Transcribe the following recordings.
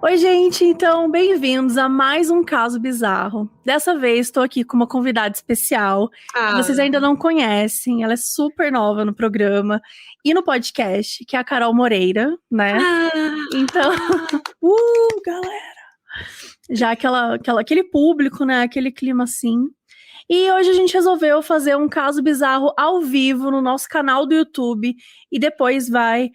Oi, gente, então, bem-vindos a mais um caso bizarro. Dessa vez, estou aqui com uma convidada especial, que vocês ainda não conhecem, ela é super nova no programa e no podcast, que é a Carol Moreira, né? Então, galera! Já aquele público, né, aquele clima assim. E hoje a gente resolveu fazer um caso bizarro ao vivo no nosso canal do YouTube e depois vai...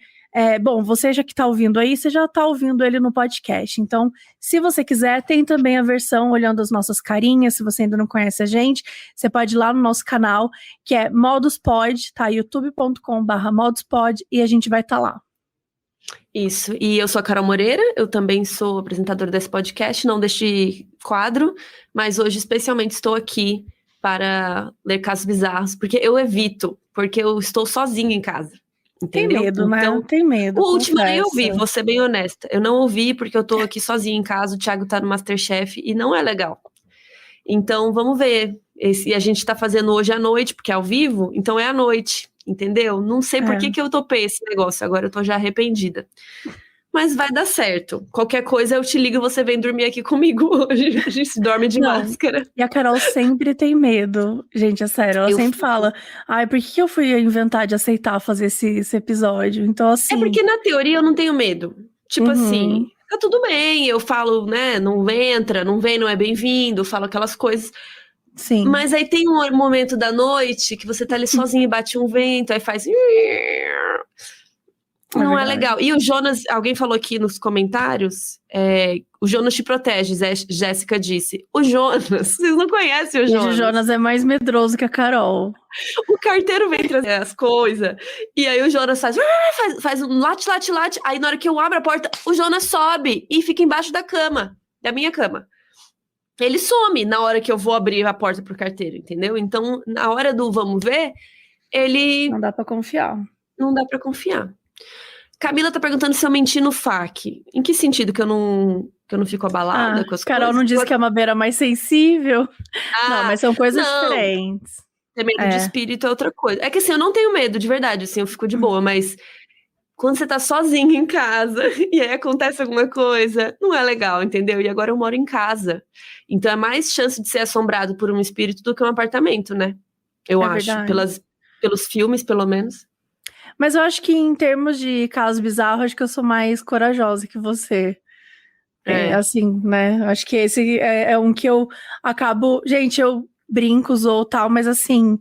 bom, você já que tá ouvindo aí, você já tá ouvindo ele no podcast. Então, se você quiser, tem também a versão olhando as nossas carinhas. Se você ainda não conhece a gente, você pode ir lá no nosso canal, que é moduspod, tá? youtube.com/moduspod, e a gente vai estar lá. Isso, e eu sou a Carol Moreira, eu também sou apresentadora desse podcast, não deste quadro, mas hoje especialmente estou aqui para ler casos bizarros, porque eu evito, porque eu estou sozinha em casa. Entendeu? Tem medo, então, né? Tem medo. O último eu nem ouvi, vou ser bem honesta. Eu não ouvi porque eu tô aqui sozinha em casa, o Thiago tá no MasterChef e não é legal. Então, vamos ver. A gente tá fazendo hoje à noite, porque é ao vivo, então é à noite, entendeu? Não sei por que eu topei esse negócio, agora eu tô já arrependida. Mas vai dar certo. Qualquer coisa eu te ligo e você vem dormir aqui comigo hoje. A gente dorme de máscara. E a Carol sempre tem medo. Gente, é sério, ela sempre fala, ai, por que eu fui inventar de aceitar fazer esse episódio? Então, assim... É porque na teoria eu não tenho medo. Tipo assim, tá tudo bem, eu falo, né, não entra, não vem, não é bem-vindo, falo aquelas coisas. Sim. Mas aí tem um momento da noite que você tá ali sozinho e bate um vento, aí faz... Não é legal. E o Jonas, alguém falou aqui nos comentários, o Jonas te protege, Jéssica disse. O Jonas, vocês não conhecem o Jonas. O Jonas é mais medroso que a Carol. O carteiro vem trazer as coisas, e aí o Jonas faz um late, aí na hora que eu abro a porta, o Jonas sobe e fica embaixo da cama, da minha cama. Ele some na hora que eu vou abrir a porta pro carteiro, entendeu? Então, na hora do vamos ver, ele... Não dá pra confiar. Não dá pra confiar. Camila tá perguntando se eu menti no FAQ. Em que sentido? Que eu não fico abalada com as Carol coisas? não disse que é uma beira mais sensível. Não, mas são coisas diferentes. Ter medo de espírito é outra coisa. É que assim, eu não tenho medo, de verdade, assim, eu fico de boa, mas quando você tá sozinha em casa e aí acontece alguma coisa, não é legal, entendeu? E agora eu moro em casa. Então é mais chance de ser assombrado por um espírito do que um apartamento, né? Eu acho, pelos filmes, pelo menos. Mas eu acho que em termos de casos bizarros, acho que eu sou mais corajosa que você. Assim, né? Acho que esse é um que eu acabo... Gente, eu brinco, ou tal, mas assim,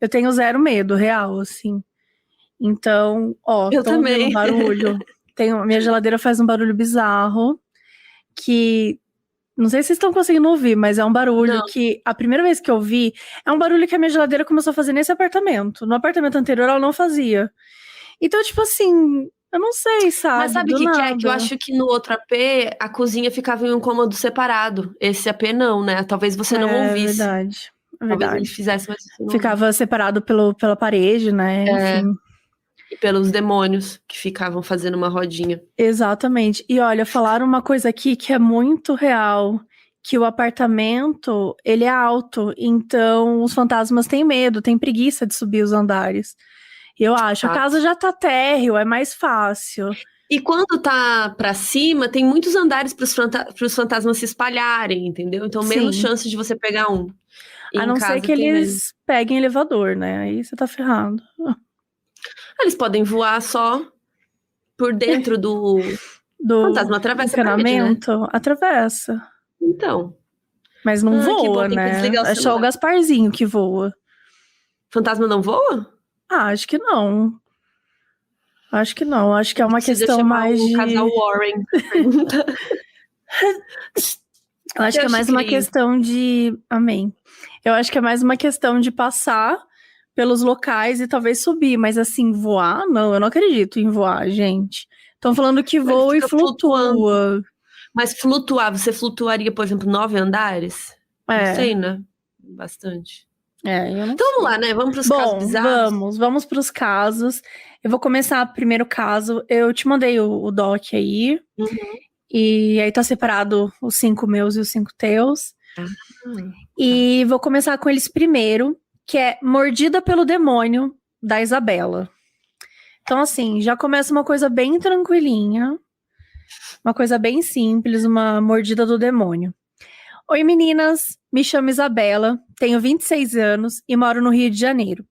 eu tenho zero medo, real, assim. Então, eu também. Um barulho. Minha geladeira faz um barulho bizarro, que... Não sei se vocês estão conseguindo ouvir, mas é um barulho que, a primeira vez que eu vi, é um barulho que a minha geladeira começou a fazer nesse apartamento. No apartamento anterior, ela não fazia. Então, tipo assim, eu não sei, sabe? Mas sabe o que é? Que eu acho que no outro AP, a cozinha ficava em um cômodo separado. Esse AP não, né? Talvez você não ouvisse. É verdade. Talvez ele fizesse, mas você não ficava separado pela parede, né? Enfim. E pelos demônios que ficavam fazendo uma rodinha. Exatamente. E olha, falaram uma coisa aqui que é muito real, que o apartamento, ele é alto, então os fantasmas têm medo, têm preguiça de subir os andares. Eu acho, a casa já tá térreo, é mais fácil. E quando tá pra cima, tem muitos andares pros fantasmas se espalharem, entendeu? Então menos chance de você pegar um. A não ser que eles peguem elevador, né? Aí você tá ferrado. Eles podem voar só por dentro do fantasma, atravessa a parede, né? Atravessa. Então. Mas não voa, né? É só o Gasparzinho que voa. Fantasma não voa? Acho que não. Acho que não. Acho que é uma questão mais de... casal Warren. Eu acho que é mais uma questão de... Amém. Eu acho que é mais uma questão de passar pelos locais e talvez subir, mas assim, voar? Não, eu não acredito em voar, gente. Estão falando que voa e flutua. Mas flutuar, você flutuaria, por exemplo, 9 andares? Não sei, né? Bastante. Então vamos lá, né? Vamos pros casos bizarros? Vamos pros casos. Eu vou começar o primeiro caso. Eu te mandei o doc aí. E aí tá separado os 5 meus e os 5 teus. E vou começar com eles primeiro, que é Mordida pelo Demônio, da Isabela. Então, assim, já começa uma coisa bem tranquilinha. Uma coisa bem simples, uma mordida do demônio. Oi meninas, me chamo Isabela, tenho 26 anos e moro no Rio de Janeiro.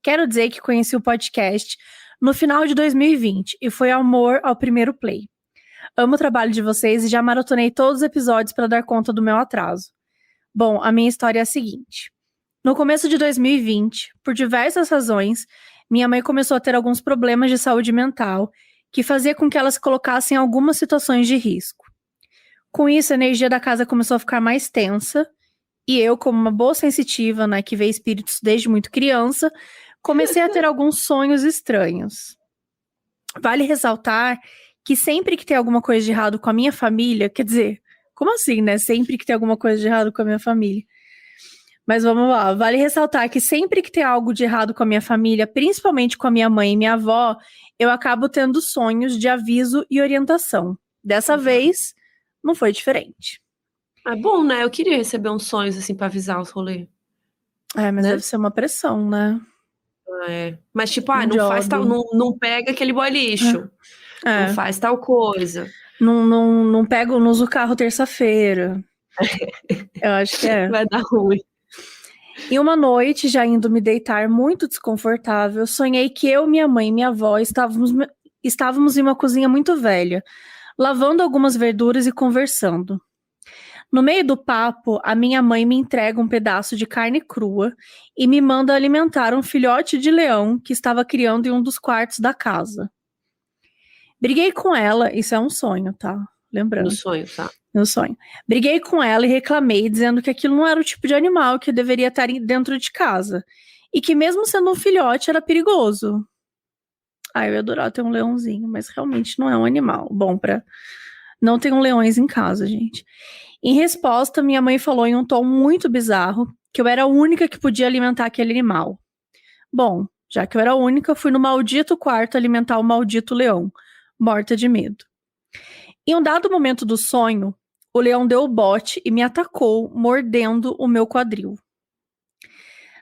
Quero dizer que conheci o podcast no final de 2020 e foi amor ao primeiro play. Amo o trabalho de vocês e já maratonei todos os episódios para dar conta do meu atraso. Bom, a minha história é a seguinte. No começo de 2020, por diversas razões, minha mãe começou a ter alguns problemas de saúde mental que fazia com que ela se colocasse em algumas situações de risco. Com isso, a energia da casa começou a ficar mais tensa e eu, como uma boa sensitiva, né, que vê espíritos desde muito criança, comecei a ter alguns sonhos estranhos. Vale ressaltar que sempre que tem alguma coisa de errado com a minha família, quer dizer, como assim, né? Sempre que tem alguma coisa de errado com a minha família. Mas vamos lá, vale ressaltar que sempre que tem algo de errado com a minha família, principalmente com a minha mãe e minha avó, eu acabo tendo sonhos de aviso e orientação. Dessa vez, não foi diferente. É bom, né? Eu queria receber uns sonhos, assim, pra avisar os rolês. É, mas né? deve ser uma pressão, né? É. Mas tipo, não faz tal, não pega aquele boy lixo. Não faz tal coisa. Não pego, não uso o carro terça-feira. Eu acho que é. Vai dar ruim. E uma noite, já indo me deitar muito desconfortável, sonhei que eu, minha mãe e minha avó estávamos em uma cozinha muito velha, lavando algumas verduras e conversando. No meio do papo, a minha mãe me entrega um pedaço de carne crua e me manda alimentar um filhote de leão que estava criando em um dos quartos da casa. Briguei com ela, isso é um sonho, tá? Lembrando. No sonho, tá? No sonho. Briguei com ela e reclamei, dizendo que aquilo não era o tipo de animal que deveria estar dentro de casa. E que mesmo sendo um filhote, era perigoso. Eu ia adorar ter um leãozinho, mas realmente não é um animal bom pra... Não tenham leões em casa, gente. Em resposta, minha mãe falou em um tom muito bizarro que eu era a única que podia alimentar aquele animal. Bom, já que eu era a única, fui no maldito quarto alimentar o maldito leão, morta de medo. Em um dado momento do sonho, o leão deu o bote e me atacou, mordendo o meu quadril.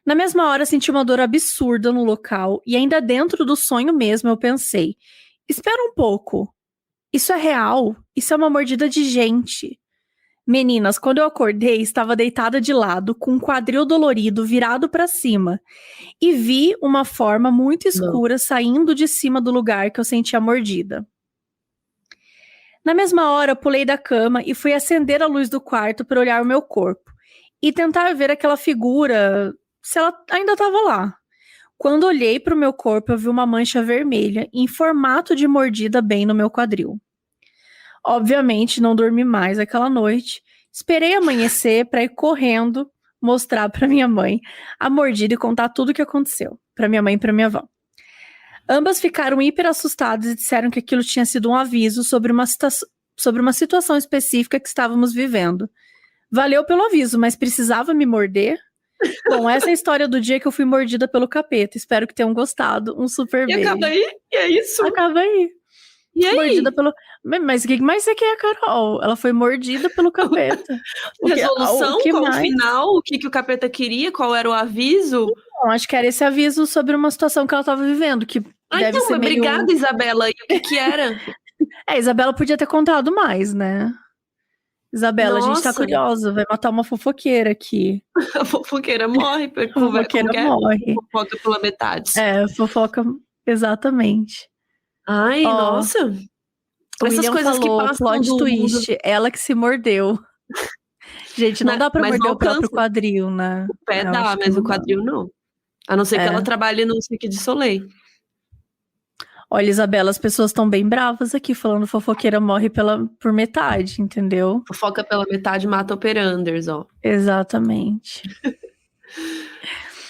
Na mesma hora, senti uma dor absurda no local e ainda dentro do sonho mesmo eu pensei, espera um pouco, isso é real? Isso é uma mordida de gente. Meninas, quando eu acordei, estava deitada de lado, com um quadril dolorido virado para cima, e vi uma forma muito escura saindo de cima do lugar que eu senti a mordida. Na mesma hora, pulei da cama e fui acender a luz do quarto para olhar o meu corpo e tentar ver aquela figura, se ela ainda estava lá. Quando olhei para o meu corpo, eu vi uma mancha vermelha em formato de mordida bem no meu quadril. Obviamente, não dormi mais aquela noite. Esperei amanhecer para ir correndo mostrar para minha mãe a mordida e contar tudo o que aconteceu, para minha mãe e para minha avó. Ambas ficaram hiper assustadas e disseram que aquilo tinha sido um aviso sobre uma situação específica que estávamos vivendo. Valeu pelo aviso, mas precisava me morder? Bom, essa é a história do dia que eu fui mordida pelo capeta. Espero que tenham gostado. Um super beijo. E acaba aí? E é isso? Acaba aí. E aí? Mordida pelo... Mas o que mais você quer, Carol? Ela foi mordida pelo capeta. Resolução? Qual o final? O que o capeta queria? Qual era o aviso? Não, acho que era esse aviso sobre uma situação que ela estava vivendo, que deve ser meio... Obrigada, Isabela. E o que era? Isabela podia ter contado mais, né? Isabela, Nossa. A gente tá curiosa, vai matar uma fofoqueira aqui. A fofoqueira morre. A fofoqueira morre. Fofoca pela metade. Fofoca, exatamente. Ai, nossa. Essas coisas que passam plot twist, ela que se mordeu. Gente, não dá pra morder o próprio quadril, né? O pé dá, mas o quadril não. A não ser que ela trabalhe no Cirque du Soleil. Olha, Isabela, as pessoas estão bem bravas aqui, falando fofoqueira morre por metade, entendeu? Fofoca pela metade mata operanders, ó. Exatamente.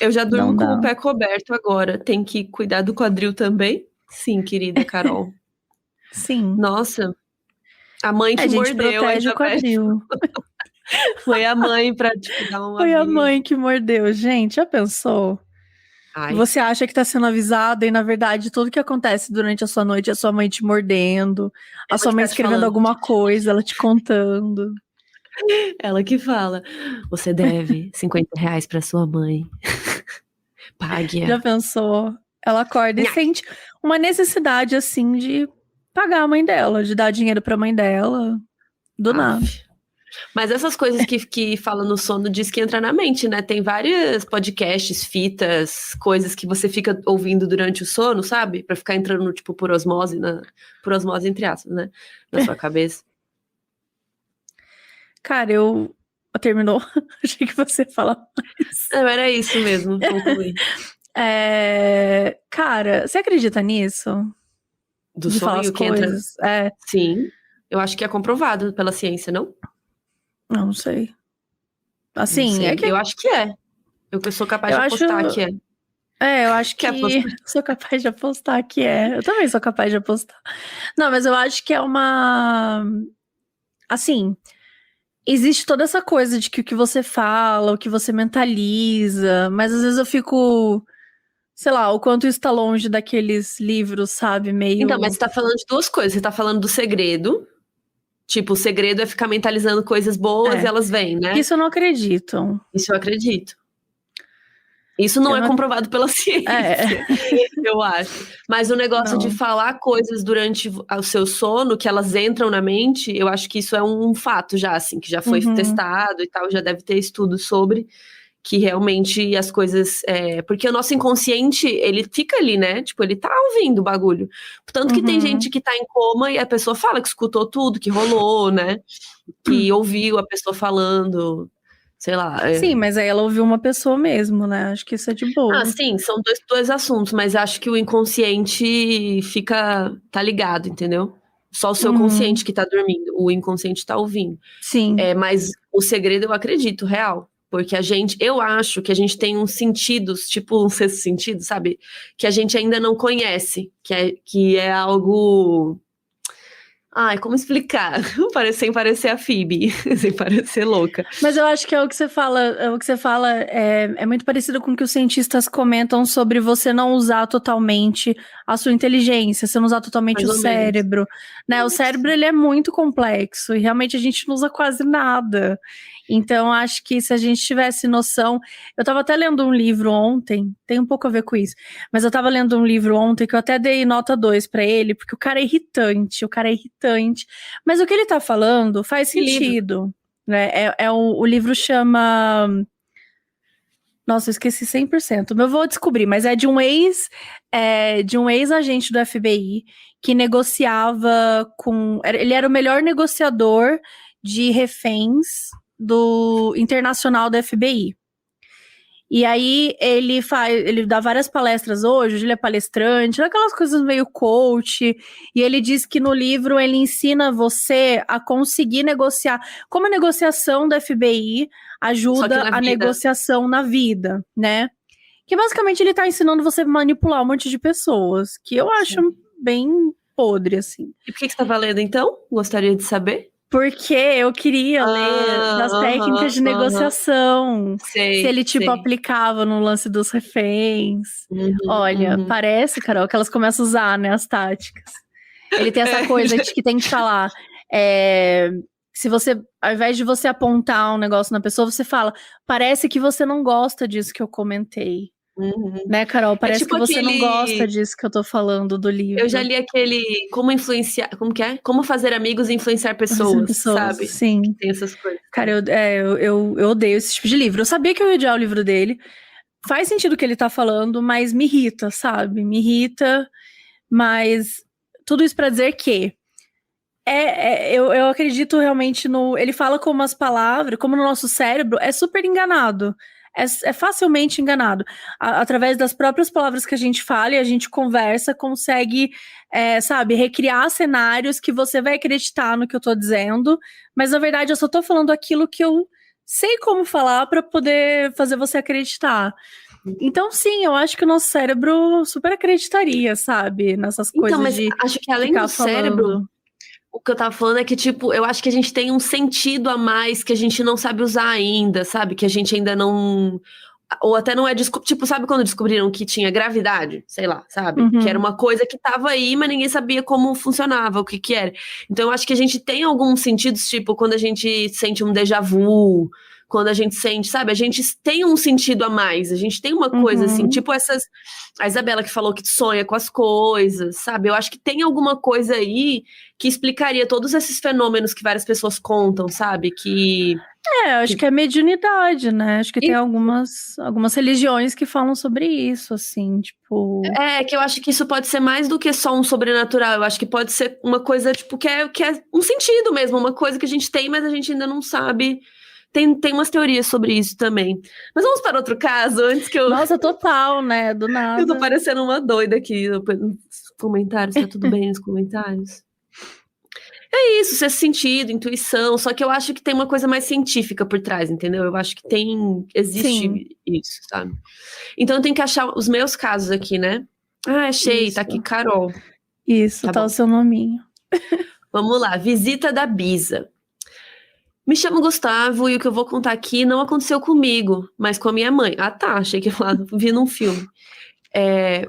Eu já durmo com o pé coberto agora. Tem que cuidar do quadril também? Sim, querida Carol. Sim. Nossa. A mãe que mordeu. Protege o quadril. Foi a mãe pra dar uma Foi a mãe que mordeu. Gente, já pensou? Ai. Você acha que tá sendo avisada e, na verdade, tudo que acontece durante a sua noite é a sua mãe te mordendo, a sua mãe escrevendo alguma coisa, ela te contando. Ela que fala, você deve R$50 pra sua mãe. Pague. Já pensou? Ela acorda e sente uma necessidade, assim, de pagar a mãe dela, de dar dinheiro pra mãe dela, do nada. Mas essas coisas que fala no sono diz que entra na mente, né? Tem vários podcasts, fitas, coisas que você fica ouvindo durante o sono, sabe? Pra ficar entrando, tipo, por osmose entre aspas, né? Na sua cabeça. Cara, terminou? Achei que você ia falar mais. Não, era isso mesmo, concluí. Cara, você acredita nisso? Do de falar as sonho que coisas? entra... Sim, eu acho que é comprovado pela ciência, não? Não sei. Assim, Não sei. é que eu acho que é. Eu sou capaz de apostar que é. Eu acho que sou capaz de apostar que é. Eu também sou capaz de apostar. Não, mas eu acho que é uma... Assim, existe toda essa coisa de que o que você fala, o que você mentaliza, mas às vezes eu fico... Sei lá, o quanto isso tá longe daqueles livros, sabe? Meio... Então, mas você tá falando de duas coisas. Você tá falando do segredo. Tipo, o segredo é ficar mentalizando coisas boas e elas vêm, né? Isso eu não acredito. Isso eu acredito. Isso não é comprovado pela ciência, eu acho. Mas o negócio de falar coisas durante o seu sono, que elas entram na mente, eu acho que isso é um fato já, assim, que já foi testado e tal, já deve ter estudo sobre que realmente as coisas... porque o nosso inconsciente, ele fica ali, né? Tipo, ele tá ouvindo o bagulho. Tanto que tem gente que tá em coma e a pessoa fala que escutou tudo, que rolou, né? Que ouviu a pessoa falando... Sei lá. Sim, mas aí ela ouviu uma pessoa mesmo, né? Acho que isso é de boa. Sim, são dois assuntos, mas acho que o inconsciente tá ligado, entendeu? Só o seu consciente que tá dormindo, o inconsciente tá ouvindo. Sim. Mas o segredo eu acredito, real. Porque eu acho que a gente tem uns sentidos, tipo um sexto sentido, sabe? Que a gente ainda não conhece, que é algo... Ai, como explicar? Sem parecer a Phoebe, sem parecer louca. Mas eu acho que o que você fala é muito parecido com o que os cientistas comentam sobre você não usar totalmente a sua inteligência, você não usar totalmente o cérebro, né? O cérebro, ele é muito complexo e realmente a gente não usa quase nada. Então, acho que se a gente tivesse noção... Eu tava até lendo um livro ontem, tem um pouco a ver com isso, mas eu tava lendo um livro ontem que eu até dei nota 2 pra ele, porque o cara é irritante, mas o que ele tá falando faz sentido, né? O livro chama... Nossa, eu esqueci 100%, mas eu vou descobrir, mas é de um ex-agente do FBI que negociava com... Ele era o melhor negociador de reféns do internacional do FBI. E aí ele dá várias palestras hoje ele é palestrante, aquelas coisas meio coach, e ele diz que no livro ele ensina você a conseguir negociar, como a negociação do FBI ajuda a negociação na vida, né? Que basicamente ele tá ensinando você a manipular um monte de pessoas, que eu acho bem podre, assim. E por que você tava lendo, então? Gostaria de saber. Porque eu queria ler das técnicas de negociação. Se ele, aplicava no lance dos reféns. Olha, parece, Carol, que elas começam a usar, né, as táticas. Ele tem essa coisa de que tem que falar... se você, ao invés de você apontar um negócio na pessoa, você fala, parece que você não gosta disso que eu comentei. Né, Carol? Parece que você não gosta disso que eu tô falando do livro. Eu já li aquele Como Influenciar... Como que é? Como Fazer Amigos e Influenciar Pessoas, sabe? Sim. Tem essas coisas. Cara, eu odeio esse tipo de livro. Eu sabia que eu ia odiar o livro dele. Faz sentido o que ele tá falando, mas me irrita, sabe? Me irrita, mas tudo isso pra dizer que eu acredito realmente no... Ele fala como as palavras, como no nosso cérebro, é super enganado. É facilmente enganado. Através das próprias palavras que a gente fala e a gente conversa, consegue, sabe, recriar cenários que você vai acreditar no que eu tô dizendo, mas na verdade eu só tô falando aquilo que eu sei como falar pra poder fazer você acreditar. Então, sim, eu acho que o nosso cérebro super acreditaria, sabe, nessas coisas mas de acho que além do cérebro... O que eu tava falando é que, tipo, eu acho que a gente tem um sentido a mais que a gente não sabe usar ainda, sabe? Que a gente ainda não... Ou até não é... Tipo, sabe quando descobriram que tinha gravidade? Sei lá, sabe? Que era uma coisa que tava aí, mas ninguém sabia como funcionava, o que era. Então, eu acho que a gente tem alguns sentidos, tipo, quando a gente sente um déjà vu, quando a gente sente, sabe? A gente tem um sentido a mais, a gente tem uma coisa assim, tipo a Isabela que falou que sonha com as coisas, sabe? Eu acho que tem alguma coisa aí que explicaria todos esses fenômenos que várias pessoas contam, sabe? Eu acho que é mediunidade, né? Acho que tem algumas religiões que falam sobre isso, assim, tipo... Que eu acho que isso pode ser mais do que só um sobrenatural. Eu acho que pode ser uma coisa, tipo, que é um sentido mesmo, uma coisa que a gente tem, mas a gente ainda não sabe. Tem umas teorias sobre isso também. Mas vamos para outro caso, antes que eu... Nossa, total, né? Do nada. Eu tô parecendo uma doida aqui nos comentários. Tá tudo bem nos comentários? É isso, sexto sentido, intuição, só que eu acho que tem uma coisa mais científica por trás, entendeu? Eu acho que existe isso, sabe? Então eu tenho que achar os meus casos aqui, né? Achei, tá aqui, Carol. Isso, tá o seu nominho. Vamos lá, visita da Bisa. Me chamo Gustavo e o que eu vou contar aqui não aconteceu comigo, mas com a minha mãe. Ah, tá, achei que vi num filme.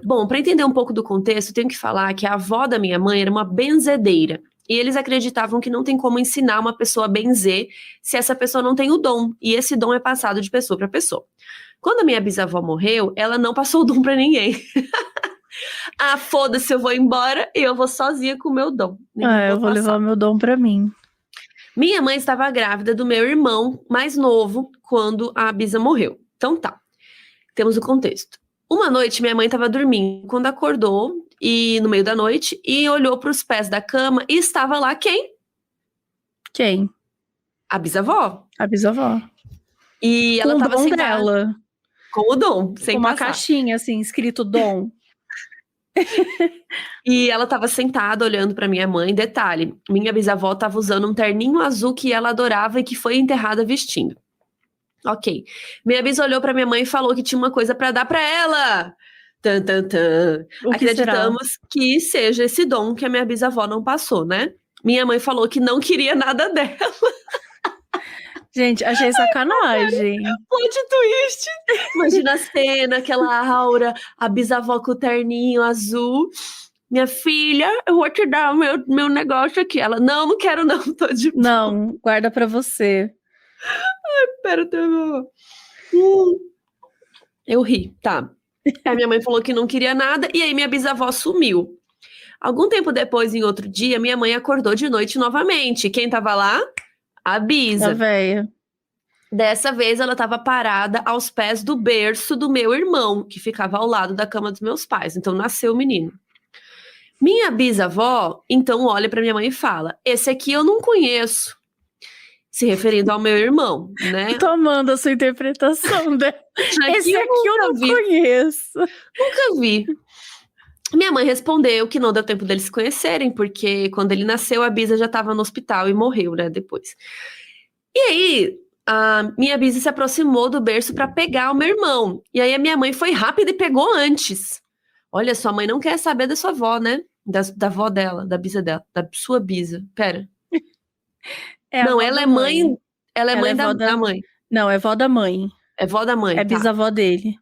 Bom, para entender um pouco do contexto, tenho que falar que a avó da minha mãe era uma benzedeira. E eles acreditavam que não tem como ensinar uma pessoa a benzer se essa pessoa não tem o dom. E esse dom é passado de pessoa para pessoa. Quando a minha bisavó morreu, ela não passou o dom para ninguém. Foda-se, eu vou embora e eu vou sozinha com o meu dom. Eu vou levar o meu dom para mim. Minha mãe estava grávida do meu irmão mais novo quando a bisa morreu. Então tá, temos o contexto. Uma noite, minha mãe estava dormindo quando acordou, e no meio da noite, e olhou para os pés da cama e estava lá quem? Quem? A bisavó. A bisavó. E ela estava sentada dela. Com o dom, sem com uma passar. Caixinha assim, escrito dom. E ela estava sentada olhando para minha mãe. Detalhe, minha bisavó estava usando um terninho azul que ela adorava e que foi enterrada vestindo. Ok. Minha bisa olhou para minha mãe e falou que tinha uma coisa para dar para ela. Tan, tan, tan. Acreditamos que seja esse dom que a minha bisavó não passou, né? Minha mãe falou que não queria nada dela. Gente, achei sacanagem. Plot twist. Imagina a cena, aquela aura, a bisavó com o terninho azul. Minha filha, eu vou te dar o meu negócio aqui. Ela, não quero não, tô de boa. Não, guarda pra você. Ai, pera, eu ri, tá. Aí minha mãe falou que não queria nada, e aí minha bisavó sumiu. Algum tempo depois, em outro dia, minha mãe acordou de noite novamente. Quem tava lá? A bisa. A véia. Dessa vez, ela tava parada aos pés do berço do meu irmão, que ficava ao lado da cama dos meus pais. Então, nasceu o menino. Minha bisavó, então, olha pra minha mãe e fala: esse aqui eu não conheço. Se referindo ao meu irmão, né? Eu tô amando a sua interpretação dela. Esse aqui eu não conheço. Nunca vi. Minha mãe respondeu que não deu tempo deles se conhecerem, porque quando ele nasceu, a bisa já estava no hospital e morreu, né, depois. E aí, a minha bisa se aproximou do berço para pegar o meu irmão. E aí a minha mãe foi rápida e pegou antes. Olha, sua mãe não quer saber da sua avó, né? Da avó dela, da bisa dela, da sua bisa. Pera. Não, ela é mãe. Ela é mãe da mãe. Não, é vó da mãe. É vó da mãe. É bisavó dele.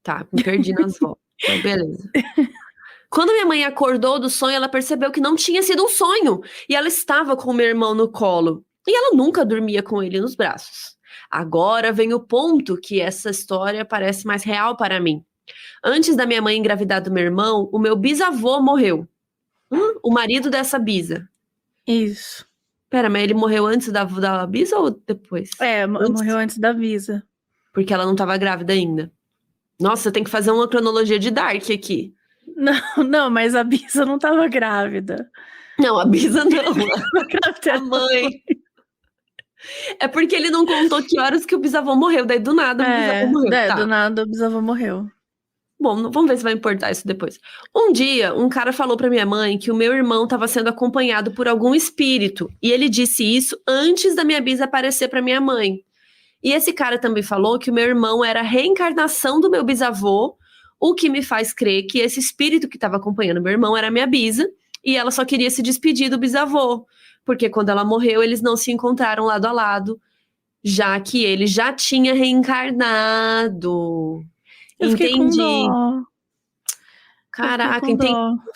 Tá, me perdi nas vó. Então, beleza. Quando minha mãe acordou do sonho, ela percebeu que não tinha sido um sonho. E ela estava com o meu irmão no colo. E ela nunca dormia com ele nos braços. Agora vem o ponto que essa história parece mais real para mim. Antes da minha mãe engravidar do meu irmão, o meu bisavô morreu. O marido dessa bisa. Isso. Pera, mas ele morreu antes da bisa ou depois? Morreu antes da bisa. Porque ela não estava grávida ainda. Nossa, tem que fazer uma cronologia de Dark aqui. Não, mas a bisa não estava grávida. Não, a bisa não. A mãe. É porque ele não contou que horas que o bisavô morreu. Daí do nada o bisavô morreu. Tá. Do nada o bisavô morreu. Bom, vamos ver se vai importar isso depois. Um dia, um cara falou pra minha mãe que o meu irmão estava sendo acompanhado por algum espírito. E ele disse isso antes da minha bisa aparecer pra minha mãe. E esse cara também falou que o meu irmão era a reencarnação do meu bisavô, o que me faz crer que esse espírito que estava acompanhando meu irmão era a minha bisa, e ela só queria se despedir do bisavô, porque quando ela morreu, eles não se encontraram lado a lado, já que ele já tinha reencarnado. Eu fiquei com dó. Caraca,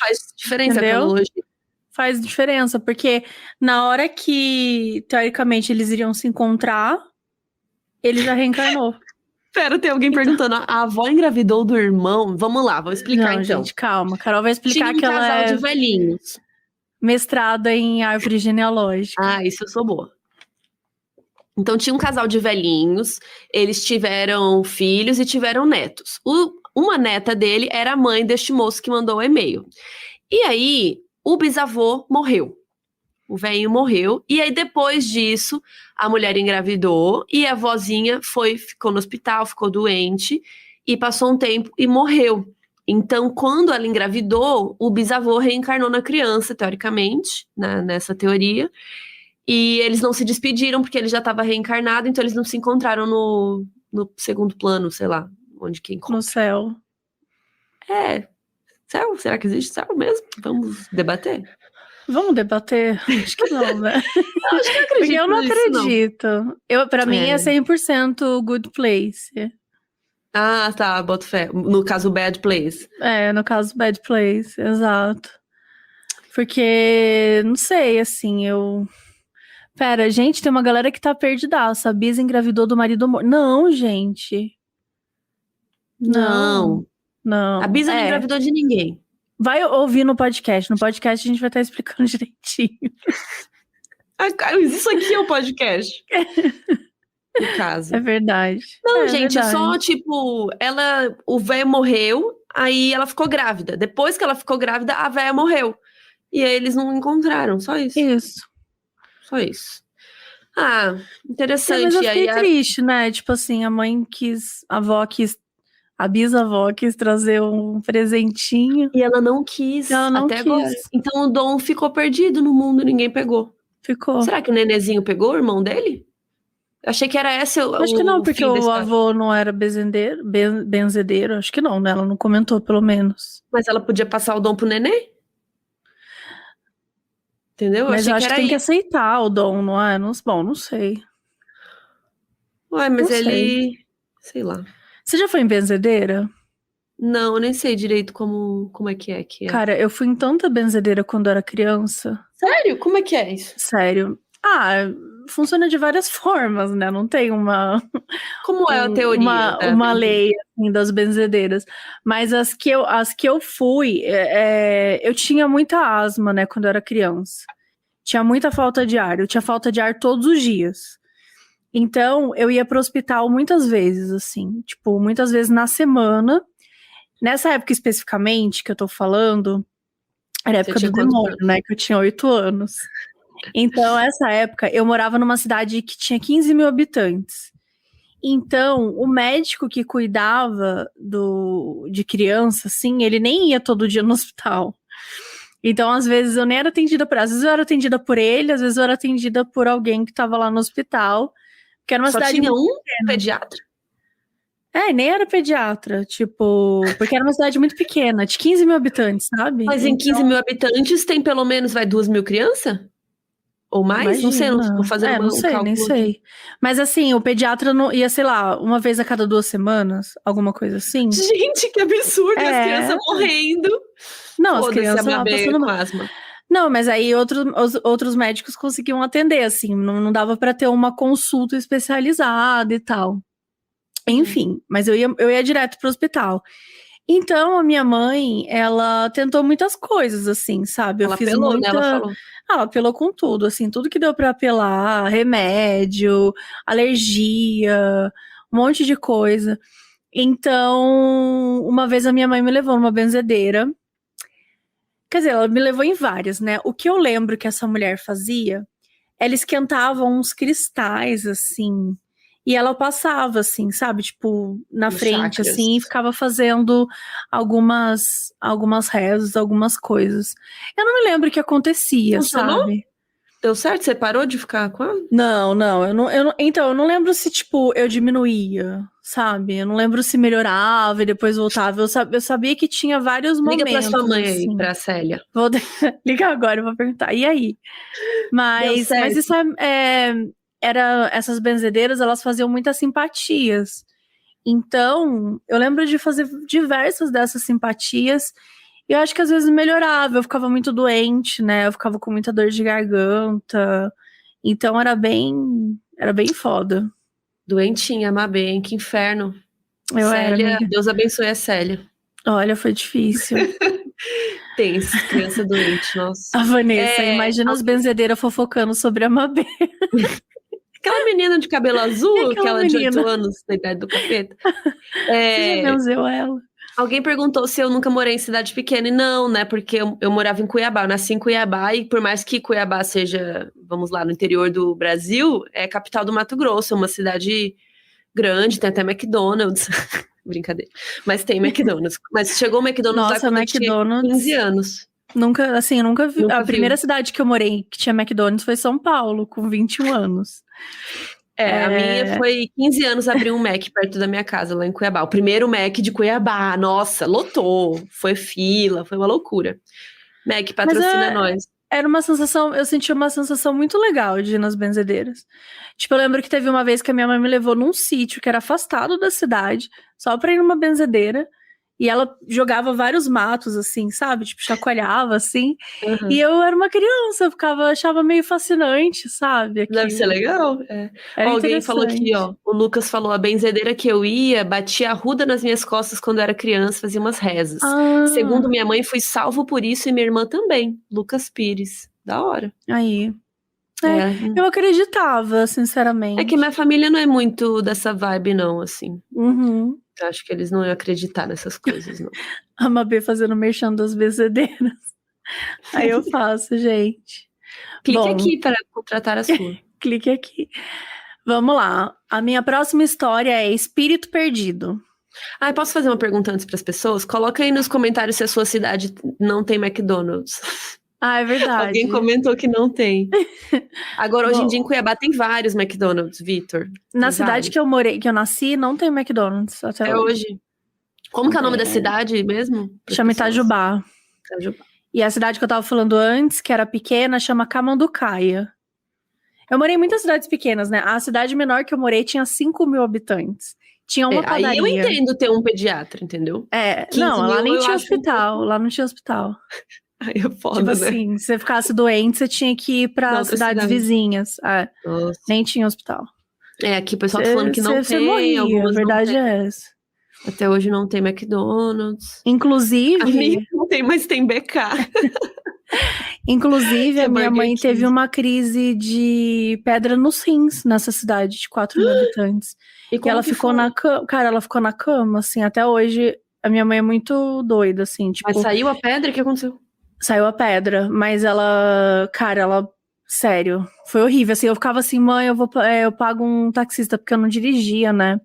faz diferença a cronologia. Faz diferença, porque na hora que, teoricamente, eles iriam se encontrar, Ele já reencarnou. Pera, tem alguém perguntando, a avó engravidou do irmão? Vamos lá, vou explicar então. Gente, calma. Carol vai explicar Tinha um que ela casal é de velhinhos. mestrada em árvore genealógica. Ah, isso eu sou boa. Então tinha um casal de velhinhos, eles tiveram filhos e tiveram netos. Uma neta dele era a mãe deste moço que mandou o e-mail. E aí, o bisavô morreu. O velhinho morreu. E aí, depois disso, a mulher engravidou e a vozinha ficou no hospital, ficou doente e passou um tempo e morreu. Então, quando ela engravidou, o bisavô reencarnou na criança, teoricamente, nessa teoria. E eles não se despediram porque ele já estava reencarnado, então eles não se encontraram no segundo plano, sei lá, onde que encontra. No céu. Céu? Será que existe céu mesmo? Vamos debater? Vamos debater? Acho que não, né? Acho que eu acredito. Porque eu não acredito. Pra mim é 100% good place. Ah, tá, boto fé. No caso, bad place. No caso, bad place, exato. Porque, não sei, assim, Pera, gente, tem uma galera que tá perdidaça. A Bisa engravidou do marido morto. Não, gente. Não. A Bisa não engravidou de ninguém. Vai ouvir no podcast. No podcast a gente vai estar explicando direitinho. Isso aqui é o podcast. No caso. É verdade. Não, gente, verdade. Só, tipo, o velho morreu, aí ela ficou grávida. Depois que ela ficou grávida, a velha morreu. E aí eles não encontraram, só isso. Isso. Só isso. Ah, interessante. Mas eu fiquei triste, né? Tipo assim, a bisavó quis trazer um presentinho. E ela não quis. Ela não até quis. Agora. Então o Dom ficou perdido no mundo, ninguém pegou. Ficou. Será que o Nenezinho pegou o irmão dele? Achei que era esse o Acho que não, porque o avô não era benzedeiro. Acho que não, né? Ela não comentou, pelo menos. Mas ela podia passar o Dom pro neném? Entendeu? Mas eu acho que tem que aceitar o Dom, não é? Bom, não sei. Ué, mas ele... Sei lá. Você já foi em benzedeira? Não, eu nem sei direito como é que é. Cara, eu fui em tanta benzedeira quando era criança. Sério? Como é que é isso? Sério. Funciona de várias formas, né? Não tem uma... Como é a teoria? Uma lei, assim, das benzedeiras. Mas as que eu fui, eu tinha muita asma, né? Quando eu era criança. Tinha muita falta de ar. Eu tinha falta de ar todos os dias. Então, eu ia pro hospital muitas vezes, assim. Tipo, muitas vezes na semana. Nessa época especificamente que eu tô falando, era a época do demônio, né? Que eu tinha 8 anos. Então, essa época, eu morava numa cidade que tinha 15 mil habitantes. Então, o médico que cuidava de criança, assim, ele nem ia todo dia no hospital. Então, às vezes, eu nem era atendida por... Às vezes eu era atendida por ele, às vezes eu era atendida por alguém que estava lá no hospital. Que era uma Só cidade tinha muito pequena. Pediatra? Nem era pediatra, tipo... Porque era uma cidade muito pequena, de 15 mil habitantes, sabe? Mas em 15 mil habitantes tem pelo menos, 2 mil crianças? Ou mais? Imagina. Não sei, não tô fazendo não sei, nem sei. Mas assim, o pediatra não ia, sei lá, uma vez a cada 2 semanas, alguma coisa assim. Gente, que absurdo, as crianças morrendo. Não, as crianças lá passando com asma. Não, mas aí outros médicos conseguiam atender, assim, não dava para ter uma consulta especializada e tal. Enfim, mas eu ia direto pro hospital. Então, a minha mãe, ela tentou muitas coisas, assim, sabe? Ela apelou, né? Ela falou. Ela apelou com tudo, assim, tudo que deu pra apelar, remédio, alergia, um monte de coisa. Então, uma vez a minha mãe me levou numa benzedeira. Quer dizer, ela me levou em várias, né? O que eu lembro que essa mulher fazia, ela esquentava uns cristais, assim, e ela passava, assim, sabe? Tipo, na frente, chakras. assim, e ficava fazendo algumas rezas, algumas coisas. Eu não me lembro o que acontecia, Funcionou? sabe? Deu certo? Você parou de ficar com ela? Não, então, eu não lembro se, tipo, eu diminuía, sabe? Eu não lembro se melhorava e depois voltava. Eu sabia que tinha vários momentos. Liga pra sua mãe assim. aí, pra Célia. Vou ligar agora, eu vou perguntar. E aí? Mas isso essas benzedeiras, elas faziam muitas simpatias. Então, eu lembro de fazer diversas dessas simpatias. E eu acho que às vezes melhorava, eu ficava muito doente, né? Eu ficava com muita dor de garganta. Então era bem foda. Doentinha, Mabê, hein? Que inferno. Eu Célia, era, amiga. Deus abençoe a Célia. Olha, foi difícil. Tem criança doente, nossa. A Vanessa, imagina as benzedeiras fofocando sobre a Mabê. Aquela menina de cabelo azul, aquela de 8 anos, da idade do capeta. Você já benzeu ela? Alguém perguntou se eu nunca morei em cidade pequena, e não, né? Porque eu morava em Cuiabá, eu nasci em Cuiabá, e por mais que Cuiabá seja, vamos lá, no interior do Brasil, é capital do Mato Grosso, é uma cidade grande, tem até McDonald's. Brincadeira. Mas tem McDonald's. Mas chegou o McDonald's lá quando eu tinha 15 anos. Nunca vi. Nunca a primeira cidade que eu morei que tinha McDonald's foi São Paulo, com 21 anos. A minha foi 15 anos abrir um Mac perto da minha casa, lá em Cuiabá. O primeiro Mac de Cuiabá. Nossa, lotou. Foi fila, foi uma loucura. Mac, patrocina nós. Era uma sensação, eu senti uma sensação muito legal de ir nas benzedeiras. Tipo, eu lembro que teve uma vez que a minha mãe me levou num sítio que era afastado da cidade, só pra ir numa benzedeira. E ela jogava vários matos, assim, sabe? Tipo, chacoalhava, assim. Uhum. E eu era uma criança, achava meio fascinante, sabe? Aquilo. Deve ser legal. Alguém falou aqui, ó. O Lucas falou, a benzedeira que eu ia, batia arruda nas minhas costas quando eu era criança, fazia umas rezas. Segundo minha mãe, fui salvo por isso e minha irmã também. Lucas Pires. Da hora. Aí. Eu acreditava, sinceramente. É que minha família não é muito dessa vibe, não, assim. Uhum. Acho que eles não iam acreditar nessas coisas, não. A Mabê fazendo merchan das benzedeiras. Aí eu faço, gente. Clique aqui para contratar a sua. Clique aqui. Vamos lá. A minha próxima história é Espírito Perdido. Posso fazer uma pergunta antes para as pessoas? Coloca aí nos comentários se a sua cidade não tem McDonald's. É verdade. Alguém comentou que não tem. Agora, hoje em dia, em Cuiabá, tem vários McDonald's, Vitor. Na cidade que eu morei, que eu nasci, não tem McDonald's até hoje. Como que é o nome da cidade mesmo? Chama Itajubá. E a cidade que eu tava falando antes, que era pequena, chama Camanducaia. Eu morei em muitas cidades pequenas, né? A cidade menor que eu morei tinha 5.000 habitantes. Tinha uma padaria. Aí eu entendo ter um pediatra, entendeu? Não, lá nem tinha hospital. Lá não tinha hospital. Aí é foda, tipo né? assim, se você ficasse doente, você tinha que ir pra cidades vizinhas. Nem tinha hospital. Aqui o pessoal tá falando que não tem. Você morria, a verdade é essa. Até hoje não tem McDonald's. Inclusive... A minha não tem, mas tem BK. Inclusive, a minha mãe teve uma crise de pedra nos rins nessa cidade de 4.000 habitantes. E ela ficou na cama. Cara, ela ficou na cama, assim, até hoje. A minha mãe é muito doida, assim, tipo... Mas saiu a pedra? O que aconteceu? Saiu a pedra, mas ela... Cara, ela... Sério, foi horrível, assim, eu ficava assim, mãe, eu pago um taxista, porque eu não dirigia, né?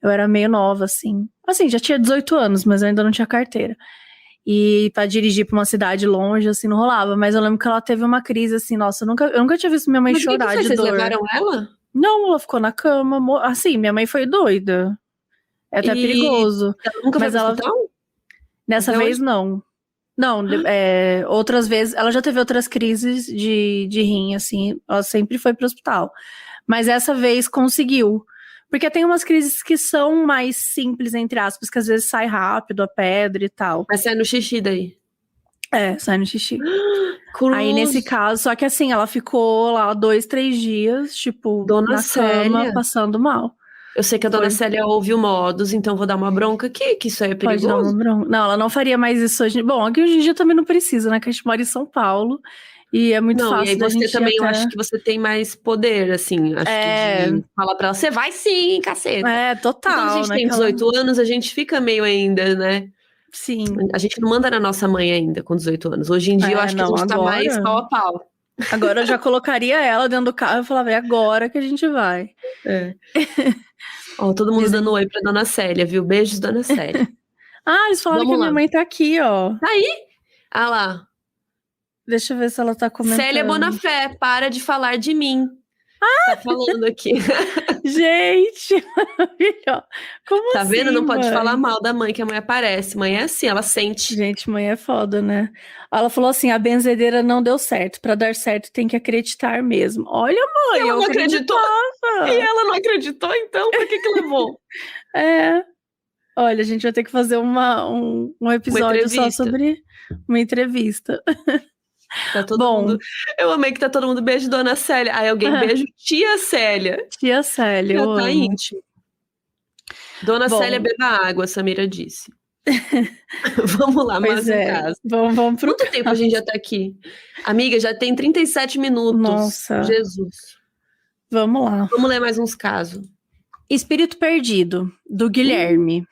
Eu era meio nova, assim. Assim, já tinha 18 anos, mas eu ainda não tinha carteira. E pra dirigir pra uma cidade longe, assim, não rolava. Mas eu lembro que ela teve uma crise, assim, nossa, eu nunca tinha visto minha mãe chorar de dor. Vocês levaram ela? Não, ela ficou na cama. Assim, minha mãe foi doida. É até perigoso. Ela nunca foi pro hospital? Nessa vez, não. Não, outras vezes... Ela já teve outras crises de rim, assim. Ela sempre foi pro hospital. Mas essa vez conseguiu. Porque tem umas crises que são mais simples, entre aspas, que às vezes sai rápido a pedra e tal. Mas sai no xixi daí? Sai no xixi. Aí nesse caso, só que assim, ela ficou lá 2, 3 dias, tipo, na cama, passando mal. Eu sei que a dona Célia ouve o Modus, então vou dar uma bronca aqui, que isso aí é perigoso. Pode dar uma bronca. Não, ela não faria mais isso hoje. Bom, aqui hoje em dia também não precisa, né? Que a gente mora em São Paulo. E é muito fácil. E aí você também, eu acho que você tem mais poder, assim. Acho que de falar pra ela, você vai sim, caceta. Total. Quando a gente tem 18 anos, a gente fica meio ainda, né? Sim. A gente não manda na nossa mãe ainda com 18 anos. Hoje em dia, eu acho que a gente tá mais pau a pau. Agora eu já colocaria ela dentro do carro e falava, é agora que a gente vai. Ó, todo mundo dando oi pra dona Célia, viu? Beijos, dona Célia. Eles falaram que a minha mãe tá aqui, ó. Tá aí? Ah lá. Deixa eu ver se ela tá comentando. Célia Bonafé, para de falar de mim. Tá falando aqui. Gente, maravilhosa. Como tá assim, vendo? Não pode mãe? falar mal da mãe, que a mãe aparece. Mãe é assim, ela sente. Gente, mãe é foda, né? Ela falou assim, a benzedeira não deu certo. Pra dar certo tem que acreditar mesmo. Olha, mãe, ela não acreditou. E ela não acreditou, então? Por que levou? Olha, a gente vai ter que fazer um episódio só sobre uma entrevista. Tá todo Bom. mundo... Eu amei que tá todo mundo beijo Dona Célia. Aí alguém beijo tia Célia. Tia Célia, Já eu tá amo. íntimo. Dona Célia beba água, a Samira disse. Vamos lá, mais um caso. Vamos pro Quanto tempo a gente já tá aqui? Amiga, já tem 37 minutos. Nossa. Jesus. Vamos lá. Vamos ler mais uns casos. Espírito Perdido, do Guilherme.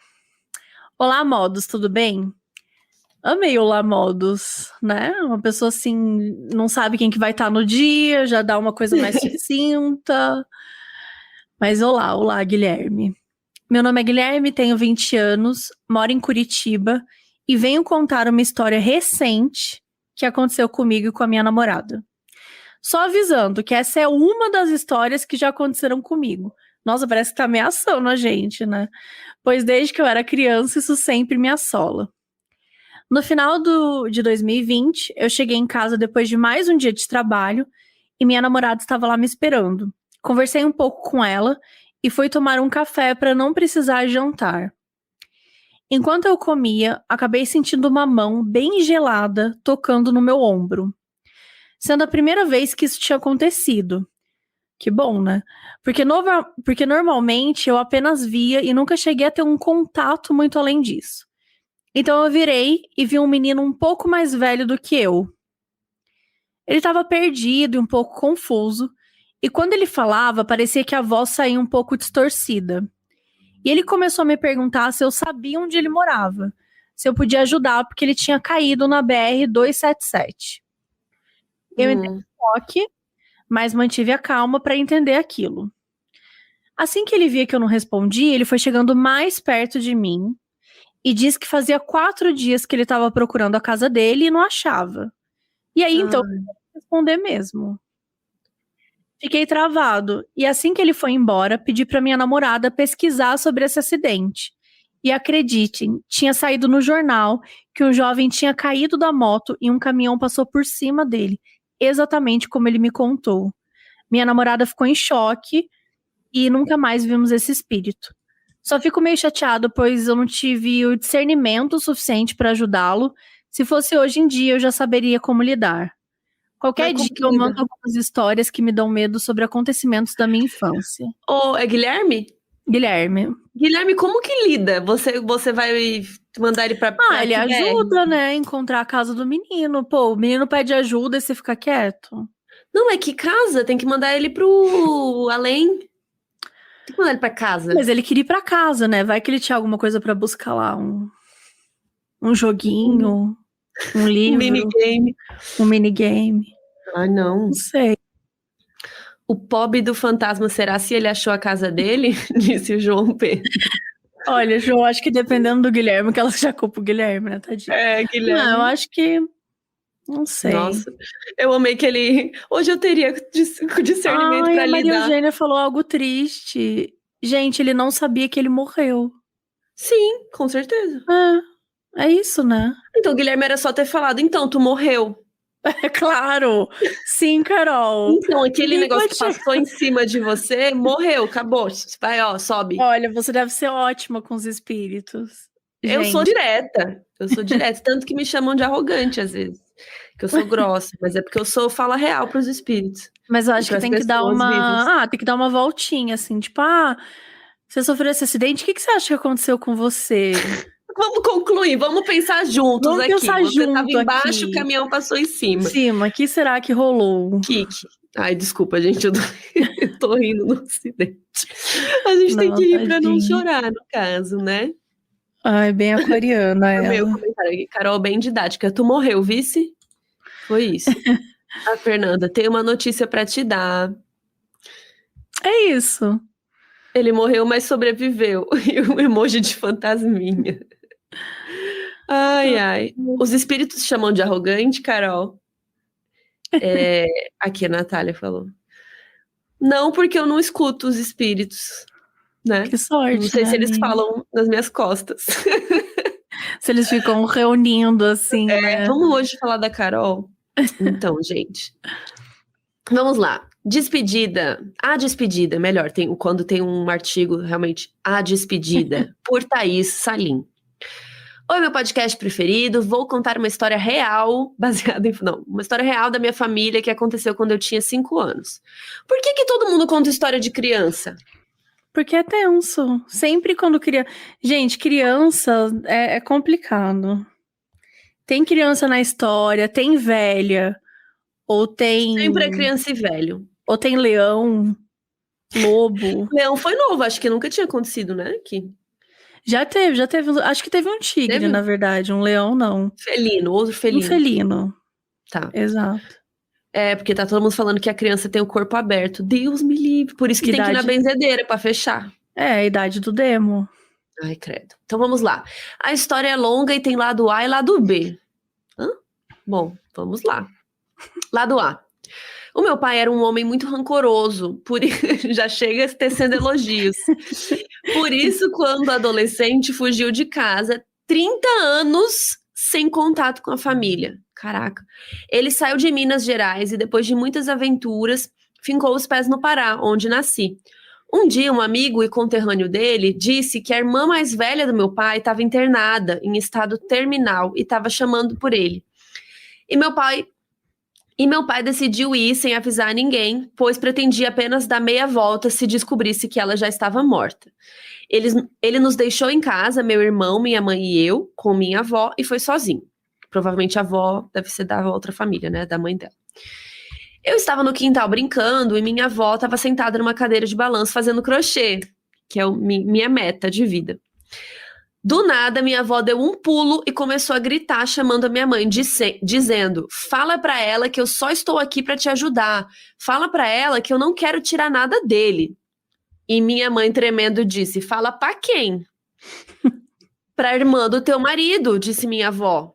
Olá, modos, tudo bem? Amei Olá, modos, né? Uma pessoa assim, não sabe quem que vai estar no dia, já dá uma coisa mais sucinta. Mas olá, Guilherme. Meu nome é Guilherme, tenho 20 anos, moro em Curitiba e venho contar uma história recente que aconteceu comigo e com a minha namorada. Só avisando que essa é uma das histórias que já aconteceram comigo. Nossa, parece que tá ameaçando a gente, né? Pois desde que eu era criança, isso sempre me assola. No final de 2020, eu cheguei em casa depois de mais um dia de trabalho e minha namorada estava lá me esperando. Conversei um pouco com ela e fui tomar um café para não precisar jantar. Enquanto eu comia, acabei sentindo uma mão bem gelada tocando no meu ombro. Sendo a primeira vez que isso tinha acontecido. Que bom, né? Porque normalmente eu apenas via e nunca cheguei a ter um contato muito além disso. Então eu virei e vi um menino um pouco mais velho do que eu. Ele estava perdido e um pouco confuso, e quando ele falava, parecia que a voz saía um pouco distorcida. E ele começou a me perguntar se eu sabia onde ele morava, se eu podia ajudar, porque ele tinha caído na BR-277. Eu entrei em choque, mas mantive a calma para entender aquilo. Assim que ele via que eu não respondia, ele foi chegando mais perto de mim e disse que fazia 4 dias que ele estava procurando a casa dele e não achava. E aí, então, eu não responder mesmo. Fiquei travado, e assim que ele foi embora, pedi para minha namorada pesquisar sobre esse acidente. E acreditem, tinha saído no jornal que um jovem tinha caído da moto e um caminhão passou por cima dele, exatamente como ele me contou. Minha namorada ficou em choque e nunca mais vimos esse espírito. Só fico meio chateado, pois eu não tive o discernimento suficiente para ajudá-lo. Se fosse hoje em dia, eu já saberia como lidar. Qualquer dia eu mando algumas histórias que me dão medo sobre acontecimentos da minha infância. É Guilherme? Guilherme. Guilherme, como que lida? Você vai mandar ele pra ele ajuda, né? Encontrar a casa do menino. Pô, o menino pede ajuda e você fica quieto. Não, é que casa, tem que mandar ele pro além. Tem que mandar ele pra casa. Mas ele queria ir pra casa, né? Vai que ele tinha alguma coisa pra buscar lá. Um joguinho, um livro. Um minigame. Ah, não. Não sei. O pobre do fantasma, será se ele achou a casa dele? Disse o João Pedro. Olha, João, acho que dependendo do Guilherme, que ela já culpa o Guilherme, né, tadinho? Guilherme. Não, eu acho que... Não sei. Nossa, eu amei que ele... Hoje eu teria discernimento pra lidar. A Maria Eugênia falou algo triste. Gente, ele não sabia que ele morreu. Sim, com certeza. É isso, né? Então, o Guilherme era só ter falado, então, tu morreu. É claro. Sim, Carol. Então, aquele negócio que passou em cima de você, morreu, acabou. Vai, sobe. Olha, você deve ser ótima com os espíritos. Eu sou direta. Tanto que me chamam de arrogante, às vezes. Que eu sou grossa, mas é porque eu falo real pros espíritos. Mas eu acho que tem que dar uma... tem que dar uma voltinha, assim, tipo, você sofreu esse acidente, o que você acha que aconteceu com você? Vamos concluir, vamos pensar juntos aqui. Pensar você junto estava embaixo, aqui. O caminhão passou em cima. O que será que rolou? Kiki. Ai, desculpa, gente, eu tô rindo no acidente. A gente tem que rir pra não chorar, no caso, né? Ai, bem aquariana ela. Meu comentário aqui, Carol, bem didática. Tu morreu, vice? Foi isso. A Fernanda, tem uma notícia pra te dar. É isso. Ele morreu, mas sobreviveu. E um emoji de fantasminha. Ai. Os espíritos chamam de arrogante, Carol? Aqui a Natália falou. Não, porque eu não escuto os espíritos, né? Que sorte, não sei né, se eles falam nas minhas costas. Se eles ficam reunindo, assim, né? Vamos hoje falar da Carol? Então, gente. Vamos lá. Despedida. A despedida, melhor, quando tem um artigo, realmente, A Despedida, por Thaís Salim. Oi, meu podcast preferido. Vou contar uma história real, baseada em... Não, uma história real da minha família que aconteceu quando eu tinha 5 anos. Por que todo mundo conta história de criança? Porque é tenso. Sempre quando criança... Gente, criança é complicado. Tem criança na história, tem velha, ou tem... Sempre é criança e velho. Ou tem leão, lobo. Leão foi novo, acho que nunca tinha acontecido, né? Aqui. Já teve. Acho que teve um tigre, Teve? na verdade. Um leão, não. Felino, outro felino. Um felino. Tá. Exato. É, porque tá todo mundo falando que a criança tem o corpo aberto. Deus me livre. Por isso que tem que ir na benzedeira pra fechar. É, a idade do demo. Ai, credo. Então vamos lá. A história é longa e tem lado A e lado B. Hã? Bom, vamos lá. Lado A. O meu pai era um homem muito rancoroso, já chega tecendo elogios. Por isso, quando adolescente, fugiu de casa, 30 anos sem contato com a família. Caraca. Ele saiu de Minas Gerais e, depois de muitas aventuras, fincou os pés no Pará, onde nasci. Um dia, um amigo e conterrâneo dele disse que a irmã mais velha do meu pai estava internada, em estado terminal, e estava chamando por ele. E meu pai decidiu ir sem avisar ninguém, pois pretendia apenas dar meia volta se descobrisse que ela já estava morta. Ele nos deixou em casa, meu irmão, minha mãe e eu, com minha avó, e foi sozinho. Provavelmente a avó deve ser da outra família, né, da mãe dela. Eu estava no quintal brincando e minha avó estava sentada numa cadeira de balanço fazendo crochê, que é minha meta de vida. Do nada, minha avó deu um pulo e começou a gritar, chamando a minha mãe, dizendo: fala pra ela que eu só estou aqui pra te ajudar. Fala pra ela que eu não quero tirar nada dele. E minha mãe, tremendo, disse: fala pra quem? Pra irmã do teu marido, disse minha avó.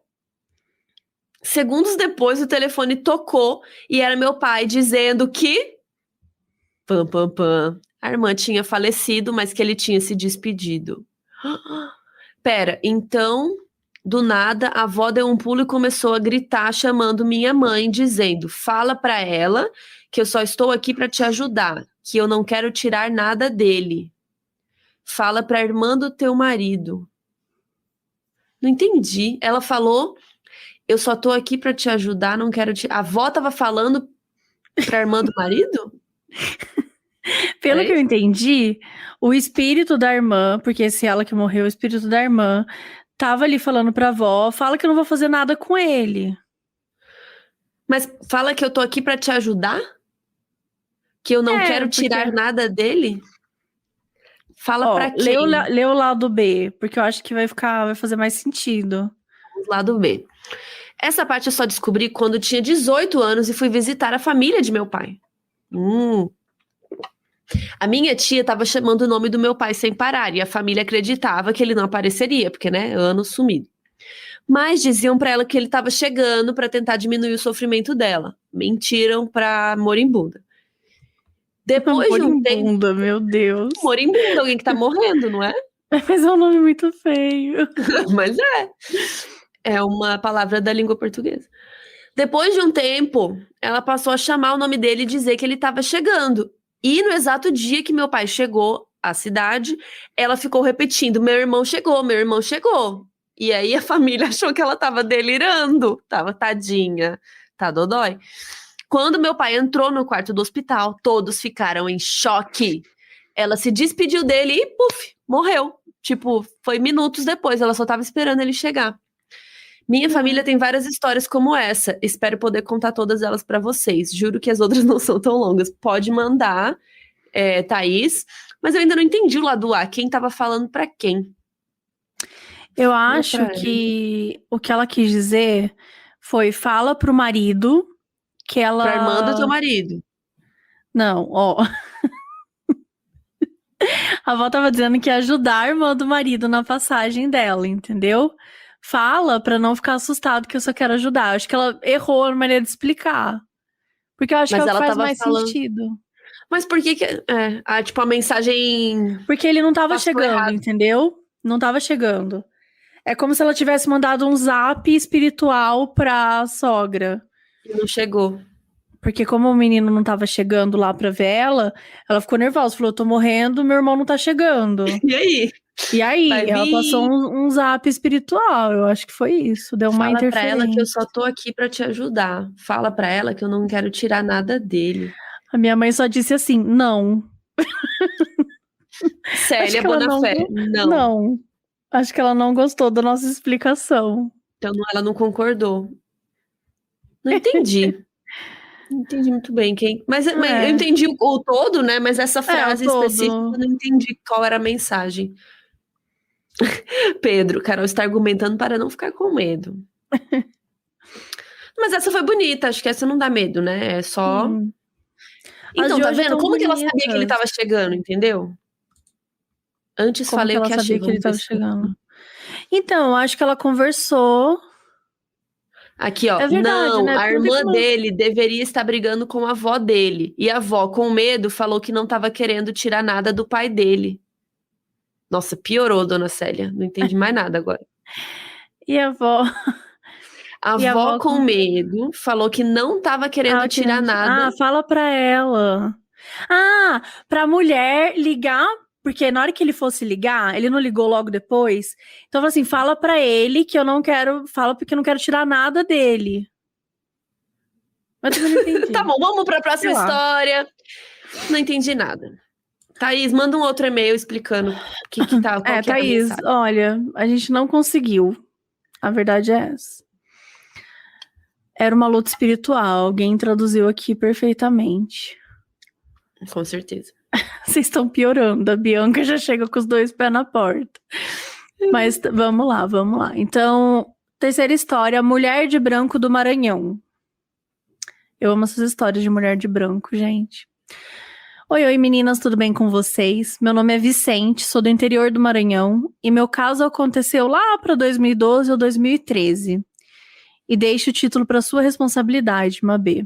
Segundos depois, o telefone tocou e era meu pai dizendo que... Pam, pam, pam. A irmã tinha falecido, mas que ele tinha se despedido. Pera, então, do nada, a avó deu um pulo e começou a gritar, chamando minha mãe, dizendo: fala pra ela que eu só estou aqui pra te ajudar, que eu não quero tirar nada dele. Fala pra irmã do teu marido. Não entendi. Ela falou: eu só tô aqui pra te ajudar, não quero te... A avó tava falando pra irmã do marido? Pelo que eu entendi, o espírito da irmã, porque se ela que morreu, o espírito da irmã, tava ali falando pra avó, fala que eu não vou fazer nada com ele. Mas fala que eu tô aqui pra te ajudar? Que eu não quero tirar nada dele? Fala pra quem? Lê o lado B, porque eu acho que vai fazer mais sentido. Lado B. Essa parte eu só descobri quando tinha 18 anos e fui visitar a família de meu pai. A minha tia estava chamando o nome do meu pai sem parar e a família acreditava que ele não apareceria, porque, né, anos sumido. Mas diziam para ela que ele estava chegando para tentar diminuir o sofrimento dela. Mentiram pra moribunda. Depois de um tempo... Moribunda, meu Deus. Moribunda, alguém que tá morrendo, não é? Mas é um nome muito feio. Mas é uma palavra da língua portuguesa. Depois de um tempo, ela passou a chamar o nome dele e dizer que ele estava chegando. E no exato dia que meu pai chegou à cidade, ela ficou repetindo: meu irmão chegou, meu irmão chegou. E aí a família achou que ela estava delirando. Tava tadinha, tá dodói. Quando meu pai entrou no quarto do hospital, todos ficaram em choque. Ela se despediu dele e, puf, morreu. Tipo, foi minutos depois, ela só estava esperando ele chegar. Minha família tem várias histórias como essa. Espero poder contar todas elas pra vocês. Juro que as outras não são tão longas. Pode mandar, Thaís. Mas eu ainda não entendi o lado A. Quem tava falando pra quem? Eu acho que o que ela quis dizer foi: fala pro marido que ela... Pra irmã do teu marido. Não, ó. A avó tava dizendo que ia ajudar a irmã do marido na passagem dela, entendeu? Fala pra não ficar assustado que eu só quero ajudar. Acho que ela errou na maneira de explicar. Porque eu acho que ela faz mais sentido. Mas por que tipo, a mensagem... Porque ele não tava chegando, entendeu? Não tava chegando. É como se ela tivesse mandado um zap espiritual pra sogra. E não chegou. Porque como o menino não tava chegando lá pra ver ela ficou nervosa. Falou: eu tô morrendo, meu irmão não tá chegando. E aí? E aí, ela passou um zap espiritual, eu acho que foi isso, deu uma interferência. Fala pra ela que eu só tô aqui pra te ajudar. Fala pra ela que eu não quero tirar nada dele. A minha mãe só disse assim, não. Célia Bonafé, não. Não. Acho que ela não gostou da nossa explicação. Então ela não concordou. Não entendi. Não entendi muito bem quem. Mas eu entendi o todo, né? Mas essa frase específica eu não entendi qual era a mensagem. Pedro, Carol está argumentando para não ficar com medo. Mas essa foi bonita, acho que essa não dá medo, né? É só. Então, tá vendo? Como que ela sabia que ele tava chegando, entendeu? Antes Como falei que o que ela achei. sabia que ele tava chegando? Então, acho que ela conversou. Aqui, ó. É verdade, não, né? a irmã dele deveria estar brigando com a avó dele. E a avó, com medo, falou que não tava querendo tirar nada do pai dele. Nossa, piorou, dona Célia. Não entendi mais nada agora. E a avó? A avó, com medo, falou que não tava querendo tirar nada. Ah, fala pra ela. Ah, pra mulher ligar, porque na hora que ele fosse ligar, ele não ligou logo depois. Então, assim, fala pra ele que eu não quero, fala porque eu não quero tirar nada dele. Mas eu também não entendi. Tá bom, vamos pra próxima história. Não entendi nada. Thaís, manda um outro e-mail explicando o que tá, qual que Thaís, olha, a gente não conseguiu. A verdade é essa. Era uma luta espiritual. Alguém traduziu aqui perfeitamente. Com certeza. Vocês estão piorando. A Bianca já chega com os 2 pés na porta. Mas vamos lá. Então, terceira história, Mulher de Branco do Maranhão. Eu amo essas histórias de mulher de branco, gente. Oi, meninas, tudo bem com vocês? Meu nome é Vicente, sou do interior do Maranhão e meu caso aconteceu lá para 2012 ou 2013. E deixo o título para sua responsabilidade, Mabê.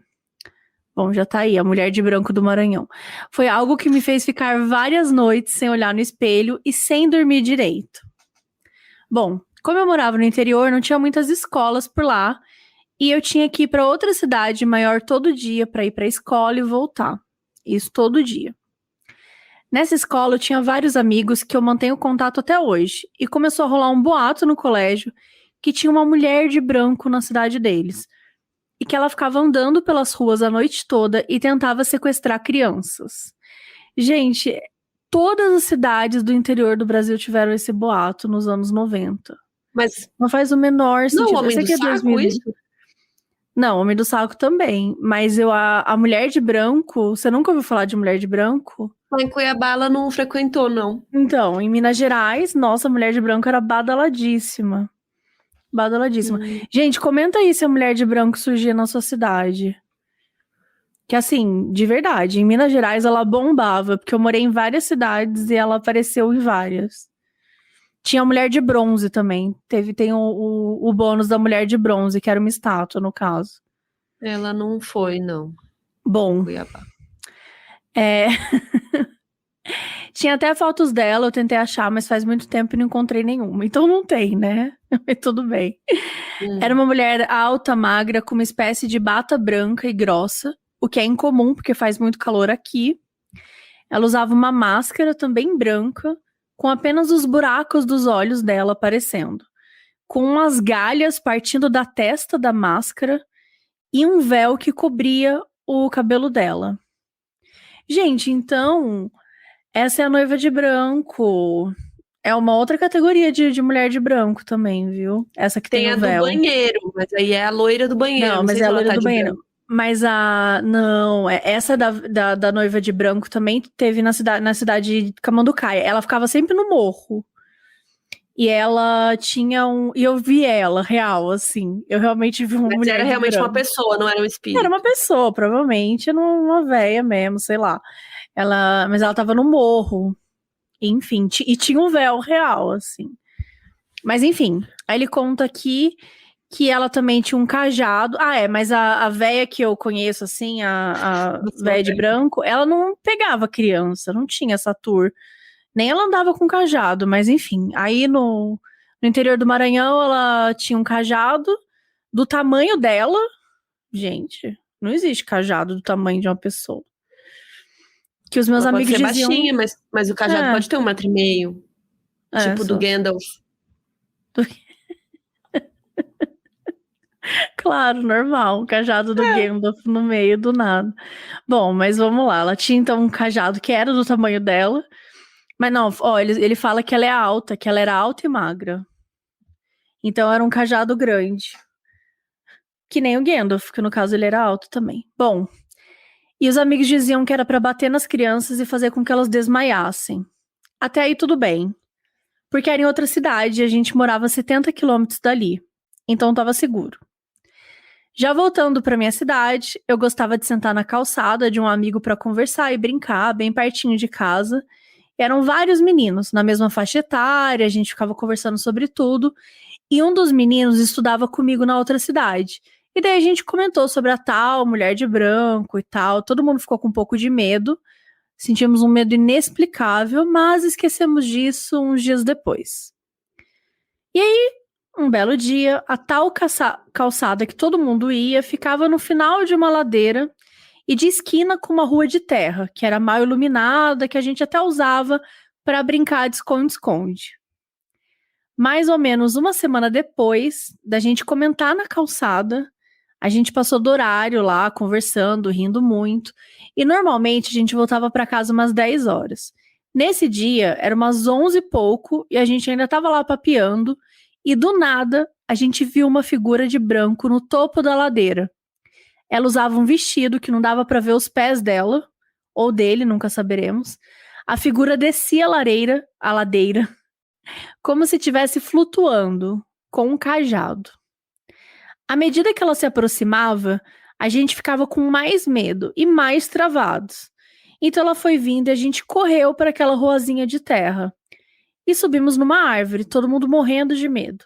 Bom, já tá aí, a Mulher de Branco do Maranhão. Foi algo que me fez ficar várias noites sem olhar no espelho e sem dormir direito. Bom, como eu morava no interior, não tinha muitas escolas por lá e eu tinha que ir para outra cidade maior todo dia para ir para a escola e voltar. Isso todo dia. Nessa escola eu tinha vários amigos que eu mantenho contato até hoje e começou a rolar um boato no colégio que tinha uma mulher de branco na cidade deles e que ela ficava andando pelas ruas a noite toda e tentava sequestrar crianças. Gente, todas as cidades do interior do Brasil tiveram esse boato nos anos 90. Mas não faz o menor sentido. Não, Homem do Saco, isso? Não, Homem do Saco também. Mas a Mulher de Branco, você nunca ouviu falar de Mulher de Branco? Lá em Cuiabá ela não frequentou, não. Então, em Minas Gerais, nossa, a Mulher de Branco era badaladíssima. Gente, comenta aí se a Mulher de Branco surgia na sua cidade. Que assim, de verdade, em Minas Gerais ela bombava, porque eu morei em várias cidades e ela apareceu em várias. Tinha a Mulher de Bronze também. Tem o bônus da Mulher de Bronze, que era uma estátua, no caso. Ela não foi, não. Bom. Cuiabá. Tinha até fotos dela, eu tentei achar, mas faz muito tempo e não encontrei nenhuma. Então não tem, né? Mas tudo bem. Era uma mulher alta, magra, com uma espécie de bata branca e grossa, o que é incomum, porque faz muito calor aqui. Ela usava uma máscara também branca, com apenas os buracos dos olhos dela aparecendo, com umas galhas partindo da testa da máscara e um véu que cobria o cabelo dela. Gente, então, essa é a Noiva de Branco. É uma outra categoria de mulher de branco também, viu? Essa que tem o véu. Tem a do banheiro, mas aí é a loira do banheiro. Não, mas é a loira do banheiro. Mas essa da Noiva de Branco também teve na cidade de Camanducaia. Ela ficava sempre no morro. E ela tinha e eu vi ela, real, assim. Eu realmente vi uma mulher. Mas era realmente uma pessoa, não era um espírito. Era uma pessoa, provavelmente, uma véia mesmo, sei lá. Mas ela tava no morro. Enfim, e tinha um véu real, assim. Mas enfim, aí ele conta aqui que ela também tinha um cajado. Mas a véia que eu conheço, assim, a véia de branco, ela não pegava criança, não tinha essa tour. Nem ela andava com cajado, mas enfim. Aí no interior do Maranhão, ela tinha um cajado do tamanho dela. Gente, não existe cajado do tamanho de uma pessoa. Que os meus amigos diziam... Baixinha, mas o cajado pode ter 1,5 m. Tipo do Gandalf. Claro, normal, um cajado do Gandalf no meio do nada. Bom, mas vamos lá. Ela tinha então um cajado que era do tamanho dela. Mas não, ó, ele fala que ela é alta, que ela era alta e magra. Então era um cajado grande. Que nem o Gandalf, que no caso ele era alto também. Bom, e os amigos diziam que era pra bater nas crianças e fazer com que elas desmaiassem. Até aí tudo bem. Porque era em outra cidade e a gente morava a 70 quilômetros dali. Então tava seguro. Já voltando pra minha cidade, eu gostava de sentar na calçada de um amigo pra conversar e brincar, bem pertinho de casa. Eram vários meninos, na mesma faixa etária, a gente ficava conversando sobre tudo. E um dos meninos estudava comigo na outra cidade. E daí a gente comentou sobre a tal mulher de branco e tal. Todo mundo ficou com um pouco de medo. Sentimos um medo inexplicável, mas esquecemos disso uns dias depois. E aí, um belo dia, a tal calçada que todo mundo ia ficava no final de uma ladeira e de esquina com uma rua de terra, que era mal iluminada, que a gente até usava para brincar de esconde-esconde. Mais ou menos uma semana depois da gente comentar na calçada, a gente passou do horário lá, conversando, rindo muito, e normalmente a gente voltava para casa umas 10 horas. Nesse dia, era umas 11 e pouco, e a gente ainda estava lá papeando, e do nada, a gente viu uma figura de branco no topo da ladeira. Ela usava um vestido que não dava para ver os pés dela, ou dele, nunca saberemos. A figura descia a ladeira, como se estivesse flutuando, com um cajado. À medida que ela se aproximava, a gente ficava com mais medo e mais travados. Então ela foi vindo e a gente correu para aquela ruazinha de terra. E subimos numa árvore, todo mundo morrendo de medo.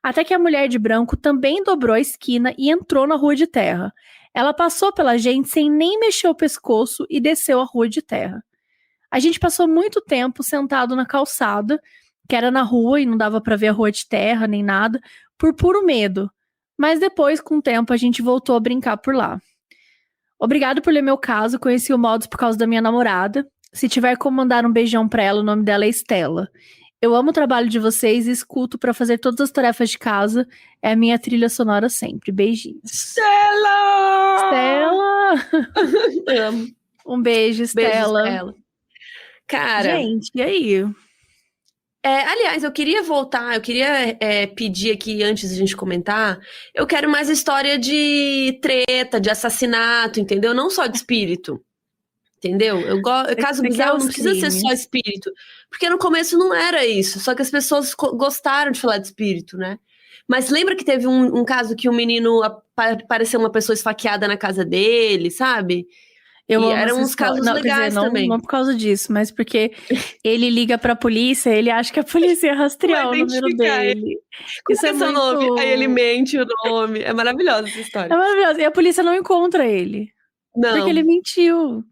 Até que a mulher de branco também dobrou a esquina e entrou na rua de terra. Ela passou pela gente sem nem mexer o pescoço e desceu a rua de terra. A gente passou muito tempo sentado na calçada, que era na rua e não dava para ver a rua de terra nem nada, por puro medo. Mas depois, com o tempo, a gente voltou a brincar por lá. Obrigado por ler meu caso, conheci o Modus por causa da minha namorada. Se tiver como mandar um beijão pra ela, o nome dela é Estela. Eu amo o trabalho de vocês e escuto pra fazer todas as tarefas de casa. É a minha trilha sonora sempre. Beijinhos. Stella! Amo. Um beijo, Stella. Beijo, Stella. Cara... Gente, e aí? Aliás, eu queria pedir aqui, antes de a gente comentar, eu quero mais história de treta, de assassinato, entendeu? Não só de espírito, entendeu? Caso bizarro não precisa ser só espírito, porque no começo não era isso, só que as pessoas gostaram de falar de espírito, né? Mas lembra que teve um caso que um menino apareceu uma pessoa esfaqueada na casa dele, sabe? Eu amo eram uns casos legais também. Não por causa disso, mas porque ele liga pra polícia, ele acha que a polícia ia rastrear o número dele. Isso é seu nome? Aí ele mente o nome. É maravilhosa essa história. É maravilhosa. E a polícia não encontra ele. Não. Porque ele mentiu.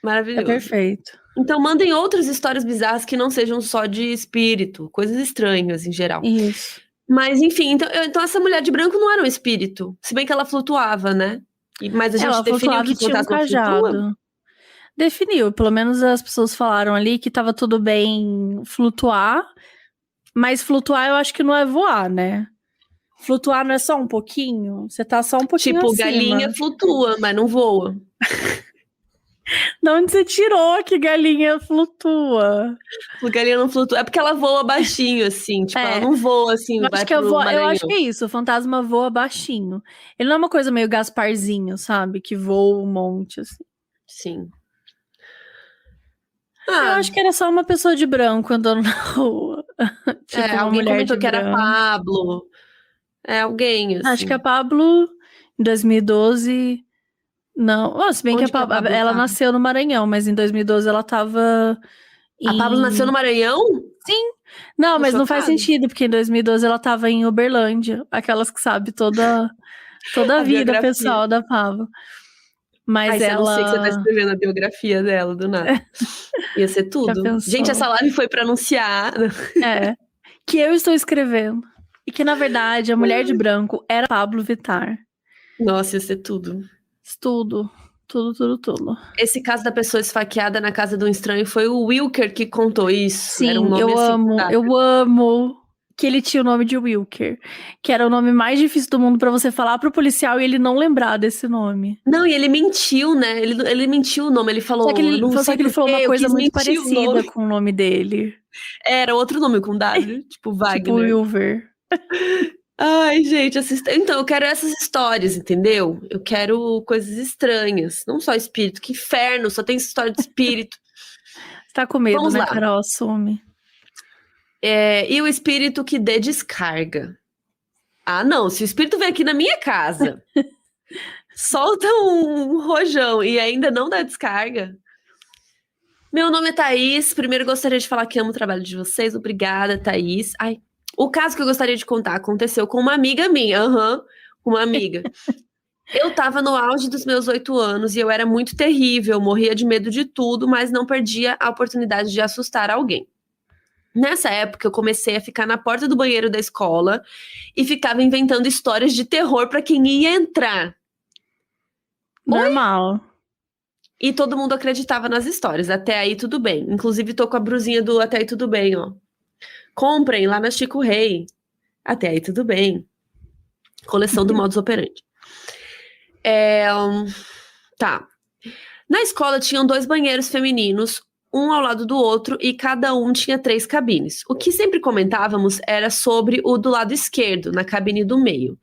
Maravilhoso. É perfeito. Então mandem outras histórias bizarras que não sejam só de espírito. Coisas estranhas, em geral. Isso. Mas, enfim, então essa mulher de branco não era um espírito. Se bem que ela flutuava, né? Mas a gente definiu que tinha um cajado. Flutua? Definiu, pelo menos as pessoas falaram ali que tava tudo bem flutuar, mas flutuar eu acho que não é voar, né? Flutuar não é só um pouquinho? Você tá só um pouquinho acima. Galinha flutua, mas não voa. De onde você tirou que galinha flutua? Galinha não flutua. É porque ela voa baixinho, assim. Tipo, ela não voa assim. Eu acho que é isso. O fantasma voa baixinho. Ele não é uma coisa meio Gasparzinho, sabe? Que voa um monte, assim. Sim. Eu acho que era só uma pessoa de branco andando na rua. Tipo, uma alguém mulher comentou que era Pablo. Alguém, assim. Acho que a Pablo, em 2012... Não, se bem que a Pablo ela nasceu no Maranhão, mas em 2012 ela tava... A Pablo nasceu no Maranhão? Sim. Não, mas não faz sentido, porque em 2012 ela tava em Uberlândia. Aquelas que sabem toda a vida pessoal da Pablo. Mas ela... não sei que você tá escrevendo a biografia dela, do nada. Ia ser tudo. Gente, essa live foi pra anunciar. Que eu estou escrevendo. E que, na verdade, a mulher de branco era Pablo Vittar. Nossa, ia ser tudo. Tudo. Tudo. Esse caso da pessoa esfaqueada na casa de um estranho foi o Wilker que contou isso. Sim, era um nome eu amo que ele tinha o nome de Wilker, que era o nome mais difícil do mundo pra você falar pro policial e ele não lembrar desse nome. Não, e ele mentiu, né? Ele mentiu o nome, ele falou, Só que ele falou uma coisa muito parecida com o nome dele. Era outro nome com W, tipo Wagner. Tipo Wilver. Ai, gente, então eu quero essas histórias, entendeu? Eu quero coisas estranhas, não só espírito. Que inferno, só tem história de espírito. Você tá com medo, Vamos né, lá. Carol? Assume. E o espírito que dê descarga. Ah, não, se o espírito vem aqui na minha casa, solta um rojão e ainda não dá descarga. Meu nome é Thaís, primeiro gostaria de falar que amo o trabalho de vocês, obrigada, Thaís. Ai, o caso que eu gostaria de contar aconteceu com uma amiga minha, uma amiga. Eu tava no auge dos meus 8 anos e eu era muito terrível, morria de medo de tudo, mas não perdia a oportunidade de assustar alguém. Nessa época, eu comecei a ficar na porta do banheiro da escola e ficava inventando histórias de terror pra quem ia entrar. Normal. E todo mundo acreditava nas histórias. Até aí, tudo bem. Inclusive, tô com a brusinha do Até aí, tudo bem, ó. Comprem lá na Chico Rei. Até aí, tudo bem. Coleção do modus operandi. Tá. Na escola tinham 2 banheiros femininos, um ao lado do outro, e cada um tinha 3 cabines. O que sempre comentávamos era sobre o do lado esquerdo, na cabine do meio.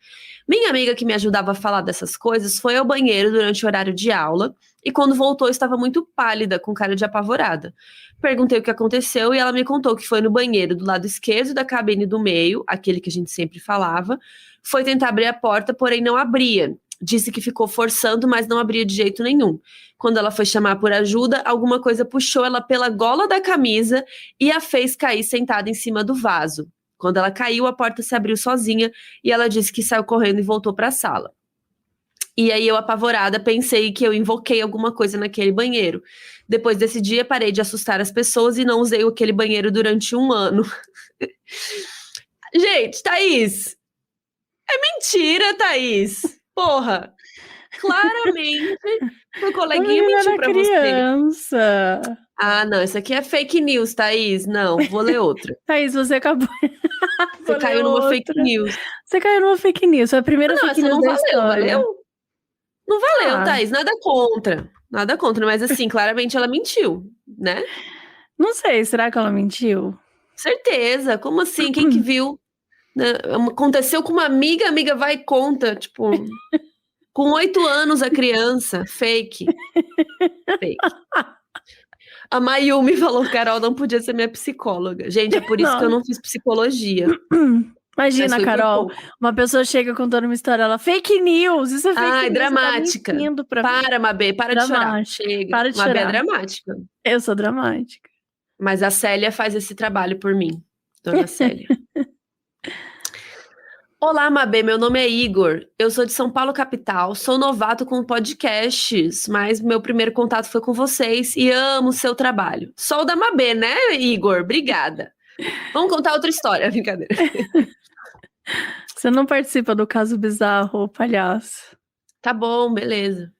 Minha amiga que me ajudava a falar dessas coisas foi ao banheiro durante o horário de aula, e quando voltou estava muito pálida, com cara de apavorada. Perguntei o que aconteceu e ela me contou que foi no banheiro do lado esquerdo da cabine do meio, aquele que a gente sempre falava, foi tentar abrir a porta, porém não abria. Disse que ficou forçando, mas não abria de jeito nenhum. Quando ela foi chamar por ajuda, alguma coisa puxou ela pela gola da camisa e a fez cair sentada em cima do vaso. Quando ela caiu, a porta se abriu sozinha e ela disse que saiu correndo e voltou para a sala. E aí eu, apavorada, pensei que eu invoquei alguma coisa naquele banheiro. Depois desse dia, parei de assustar as pessoas e não usei aquele banheiro durante 1 ano. Gente, Thaís, é mentira, Thaís. Porra, claramente o coleguinha mentiu pra criança. você. Ah, não, isso aqui é fake news, Thaís. Não, vou ler outra. Thaís, você acabou... Você caiu numa fake news. Você caiu numa fake news, foi a primeira fake news da história. Valeu? Não valeu, Thaís, nada contra. Nada contra, mas assim, claramente ela mentiu, né? Não sei, será que ela mentiu? Certeza, como assim? Quem que viu? Aconteceu com uma amiga, a amiga vai e conta, tipo, com 8 anos a criança, fake. A Mayumi falou, Carol não podia ser minha psicóloga. Gente, é por isso que eu não fiz psicologia. Imagina, Carol, uma pessoa chega contando uma história, ela, fake news, isso é fake news. Ai, dramática. Para, Mabê, para de chorar. Chega. Para de chorar. Mabê é dramática. Eu sou dramática. Mas a Célia faz esse trabalho por mim, dona Célia. Olá, Mabê, meu nome é Igor, eu sou de São Paulo, capital, sou novato com podcasts, mas meu primeiro contato foi com vocês e amo o seu trabalho. Sou da Mabê, né, Igor? Obrigada. Vamos contar outra história, brincadeira. Você não participa do caso bizarro, palhaço. Tá bom, beleza.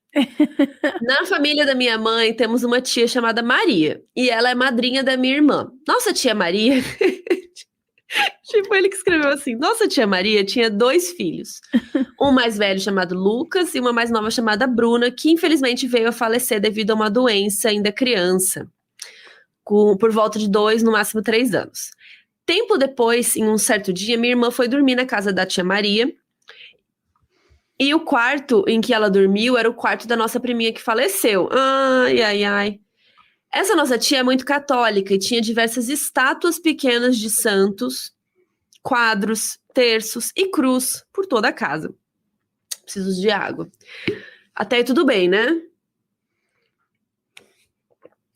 Na família da minha mãe, temos uma tia chamada Maria, e ela é madrinha da minha irmã. Nossa tia Maria... Tipo, ele que escreveu assim, nossa tia Maria tinha 2 filhos. Um mais velho chamado Lucas e uma mais nova chamada Bruna, que infelizmente veio a falecer devido a uma doença ainda criança, por volta de 2, no máximo 3 anos. Tempo depois, em um certo dia, minha irmã foi dormir na casa da tia Maria, e o quarto em que ela dormiu era o quarto da nossa priminha que faleceu. Ai, ai, ai. Essa nossa tia é muito católica e tinha diversas estátuas pequenas de santos, quadros, terços e cruz por toda a casa. Preciso de água. Até aí tudo bem, né?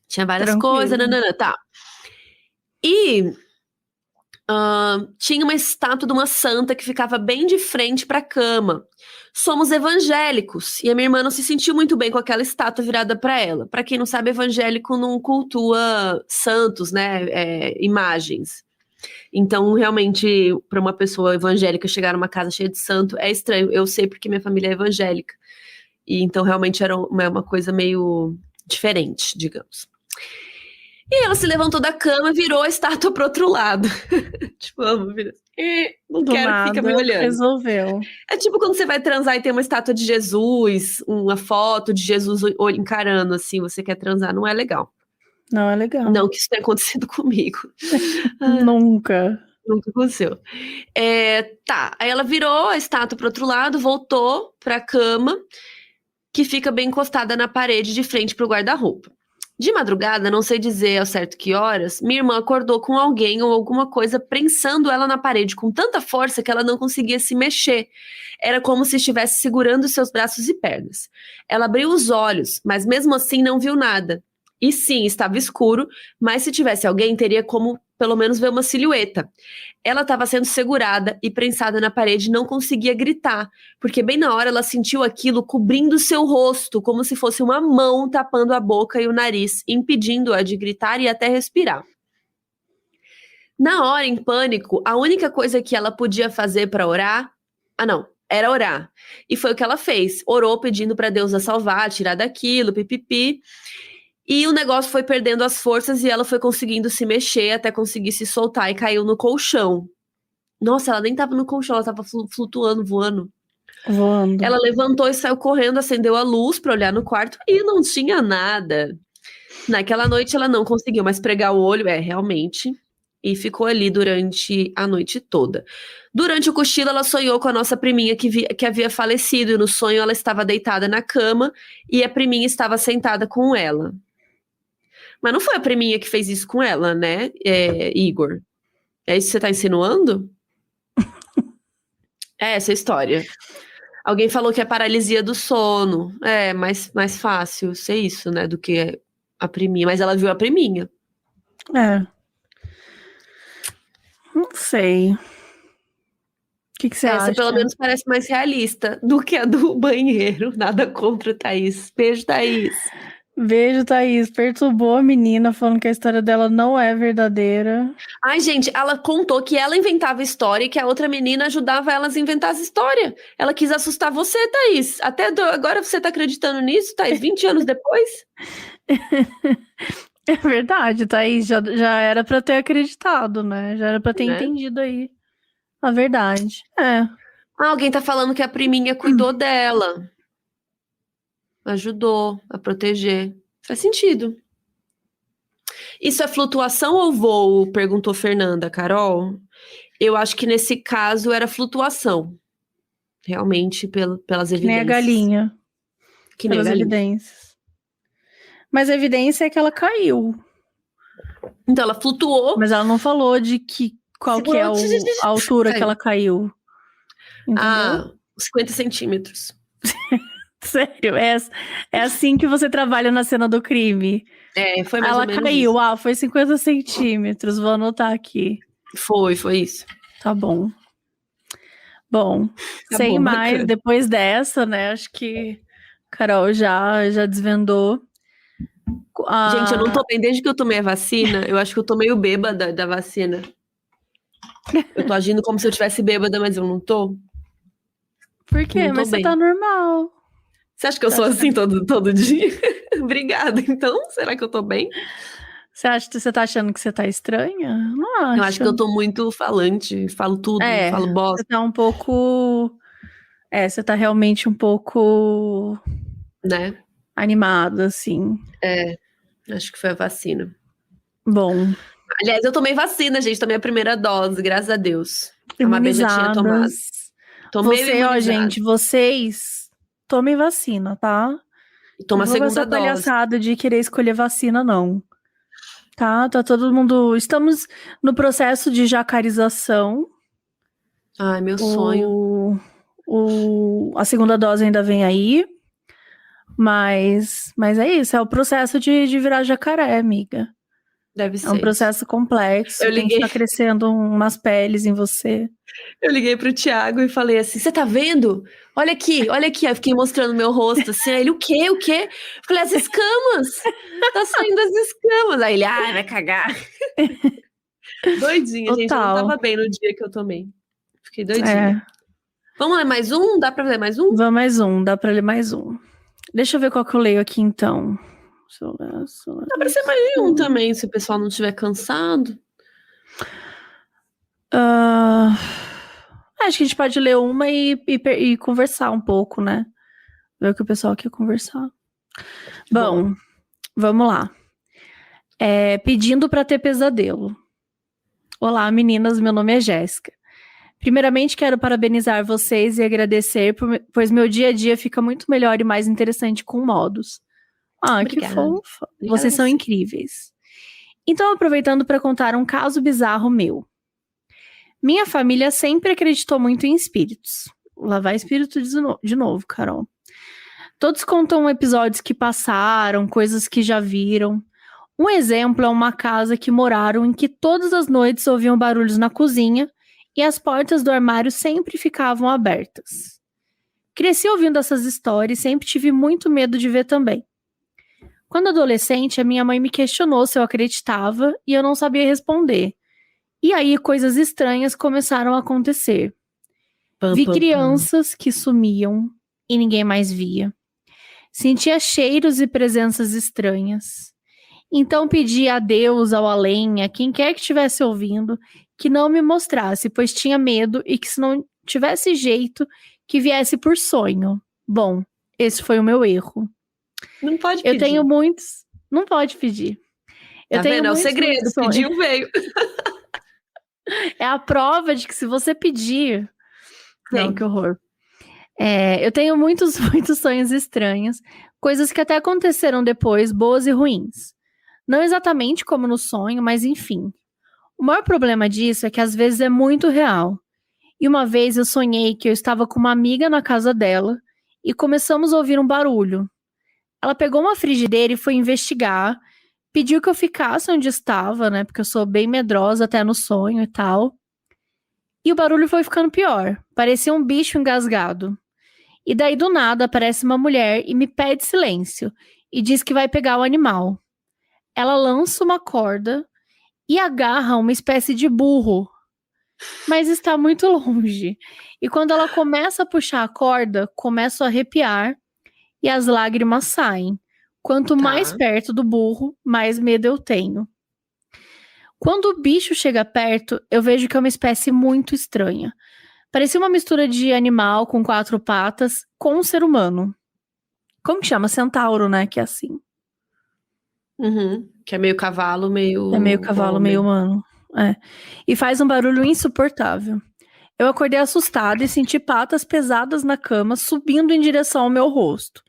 Tinha várias coisas, nanana, tá. E tinha uma estátua de uma santa que ficava bem de frente para a cama. Somos evangélicos e a minha irmã não se sentiu muito bem com aquela estátua virada para ela. Para quem não sabe, evangélico não cultua santos, né? Imagens. Então, realmente, para uma pessoa evangélica chegar numa casa cheia de santo é estranho. Eu sei porque minha família é evangélica. E então realmente era uma coisa meio diferente, digamos. E ela se levantou da cama e virou a estátua pro outro lado. Tipo, não Do quero que nada, fica me olhando. resolveu. É tipo quando você vai transar e tem uma estátua de Jesus, uma foto de Jesus encarando, assim, você quer transar, não é legal. Não é legal. Não que isso tenha acontecido comigo. Nunca. Nunca aconteceu. Tá, aí ela virou a estátua pro outro lado, voltou pra cama, que fica bem encostada na parede de frente pro guarda-roupa. De madrugada, não sei dizer ao certo que horas, minha irmã acordou com alguém ou alguma coisa prensando ela na parede com tanta força que ela não conseguia se mexer. Era como se estivesse segurando seus braços e pernas. Ela abriu os olhos, mas mesmo assim não viu nada. E sim, estava escuro, mas se tivesse alguém, teria como pelo menos ver uma silhueta. Ela estava sendo segurada e prensada na parede e não conseguia gritar, porque bem na hora ela sentiu aquilo cobrindo seu rosto, como se fosse uma mão tapando a boca e o nariz, impedindo-a de gritar e até respirar. Na hora, em pânico, a única coisa que ela podia fazer para orar... era orar. E foi o que ela fez. Orou pedindo para Deus a salvar, tirar daquilo, pipipi. E o negócio foi perdendo as forças e ela foi conseguindo se mexer até conseguir se soltar e caiu no colchão. Nossa, ela nem tava no colchão, ela tava flutuando, voando. Ela levantou e saiu correndo, acendeu a luz pra olhar no quarto e não tinha nada. Naquela noite ela não conseguiu mais pregar o olho, realmente, e ficou ali durante a noite toda. Durante o cochilo ela sonhou com a nossa priminha que havia falecido e no sonho ela estava deitada na cama e a priminha estava sentada com ela. Mas não foi a priminha que fez isso com ela, né, Igor? É isso que você tá insinuando? É essa a história. Alguém falou que é paralisia do sono. É mais fácil ser isso, né, do que a priminha. Mas ela viu a priminha. Não sei. O que você acha? Essa pelo menos parece mais realista do que a do banheiro. Nada contra, Thaís. Beijo, Thaís. Beijo, Thaís. Perturbou a menina falando que a história dela não é verdadeira. Ai, gente, ela contou que ela inventava história e que a outra menina ajudava elas a inventar as histórias. Ela quis assustar você, Thaís. Até agora você tá acreditando nisso, Thaís? 20 anos depois? É verdade, Thaís. Já era pra ter acreditado, né? Já era pra ter entendido aí a verdade. Alguém tá falando que a priminha cuidou dela. Ajudou a proteger. Faz sentido. Isso é flutuação ou voo? Perguntou Fernanda. Carol? Eu acho que nesse caso era flutuação. Realmente, pelas evidências. Que nem a galinha. Que nem a galinha. Evidências. Mas a evidência é que ela caiu. Então ela flutuou. Mas ela não falou de qual que é a altura que ela caiu. Entendeu? 50 centímetros. Sério, é assim que você trabalha na cena do crime. Foi mais ou menos ela caiu, isso. foi 50 centímetros, vou anotar aqui. Foi isso. Tá bom. Bom, sem mais, bacana. Depois dessa, né, acho que Carol já desvendou. Gente, eu não tô bem desde que eu tomei a vacina, eu acho que eu tô meio bêbada da vacina. Eu tô agindo como se eu tivesse bêbada, mas eu não tô. Por quê? Mas você tá normal. Você acha que eu sou assim todo dia? Obrigada, então. Será que eu tô bem? Você tá achando que você tá estranha? Não acho. Eu acho que eu tô muito falante, falo tudo, falo bosta. Você tá um pouco... você tá realmente um pouco... Né? Animada, assim. Acho que foi a vacina. Bom. Aliás, eu tomei vacina, gente. Tomei a primeira dose, graças a Deus. A Mabê já tinha tomado. Tomei gente, vocês tomem vacina, tá? Toma a segunda dose. Não vou essa palhaçada de querer escolher vacina, não. Tá todo mundo... Estamos no processo de jacarização. Ai, meu sonho. A segunda dose ainda vem aí. Mas é isso, é o processo de virar jacaré, amiga. Deve ser. É um processo complexo, tem que estar crescendo umas peles em você. Eu liguei pro Thiago e falei assim, você tá vendo? Olha aqui. Aí eu fiquei mostrando meu rosto assim, aí ele, o quê? Eu falei, as escamas, tá saindo as escamas. Aí ele, vai cagar. Doidinha, gente, eu não tava bem no dia que eu tomei. Fiquei doidinha. Vamos ler mais um? Dá pra ler mais um? Vamos mais um, dá pra ler mais um. Deixa eu ver qual que eu leio aqui, então. Dá pra ser mais de um também, se o pessoal não estiver cansado. Acho que a gente pode ler uma e conversar um pouco, né? Ver o que o pessoal quer conversar. Bom, vamos lá. Pedindo pra ter pesadelo. Olá, meninas, meu nome é Jéssica. Primeiramente, quero parabenizar vocês e agradecer, pois meu dia a dia fica muito melhor e mais interessante com modos. Ah, obrigada. Que fofa. Obrigada. Vocês são incríveis. Então, aproveitando para contar um caso bizarro meu. Minha família sempre acreditou muito em espíritos. Lá vai espírito de novo, Carol. Todos contam episódios que passaram, coisas que já viram. Um exemplo é uma casa que moraram em que todas as noites ouviam barulhos na cozinha e as portas do armário sempre ficavam abertas. Cresci ouvindo essas histórias e sempre tive muito medo de ver também. Quando adolescente, a minha mãe me questionou se eu acreditava e eu não sabia responder. E aí coisas estranhas começaram a acontecer. Vi crianças que sumiam e ninguém mais via. Sentia cheiros e presenças estranhas. Então pedi a Deus, ao além, a quem quer que estivesse ouvindo, que não me mostrasse, pois tinha medo e que se não tivesse jeito, que viesse por sonho. Bom, esse foi o meu erro. Não pode pedir. Eu tenho muitos... Não pode pedir. Tá vendo? É o segredo, pediu, veio. É a prova de que se você pedir... Sim. Não, que horror. Eu tenho muitos sonhos estranhos, coisas que até aconteceram depois, boas e ruins. Não exatamente como no sonho, mas enfim. O maior problema disso é que às vezes é muito real. E uma vez eu sonhei que eu estava com uma amiga na casa dela e começamos a ouvir um barulho. Ela pegou uma frigideira e foi investigar, pediu que eu ficasse onde estava, né, porque eu sou bem medrosa até no sonho e tal. E o barulho foi ficando pior, parecia um bicho engasgado. E daí do nada aparece uma mulher e me pede silêncio e diz que vai pegar o animal. Ela lança uma corda e agarra uma espécie de burro, mas está muito longe. E quando ela começa a puxar a corda, começo a arrepiar e as lágrimas saem. Quanto mais perto do burro, mais medo eu tenho. Quando o bicho chega perto, eu vejo que é uma espécie muito estranha. Parecia uma mistura de animal com 4 patas com um ser humano. Como que chama? Centauro, né? Que é assim. Que é meio cavalo, meio... É meio cavalo, homem. meio humano. E faz um barulho insuportável. Eu acordei assustada e senti patas pesadas na cama subindo em direção ao meu rosto.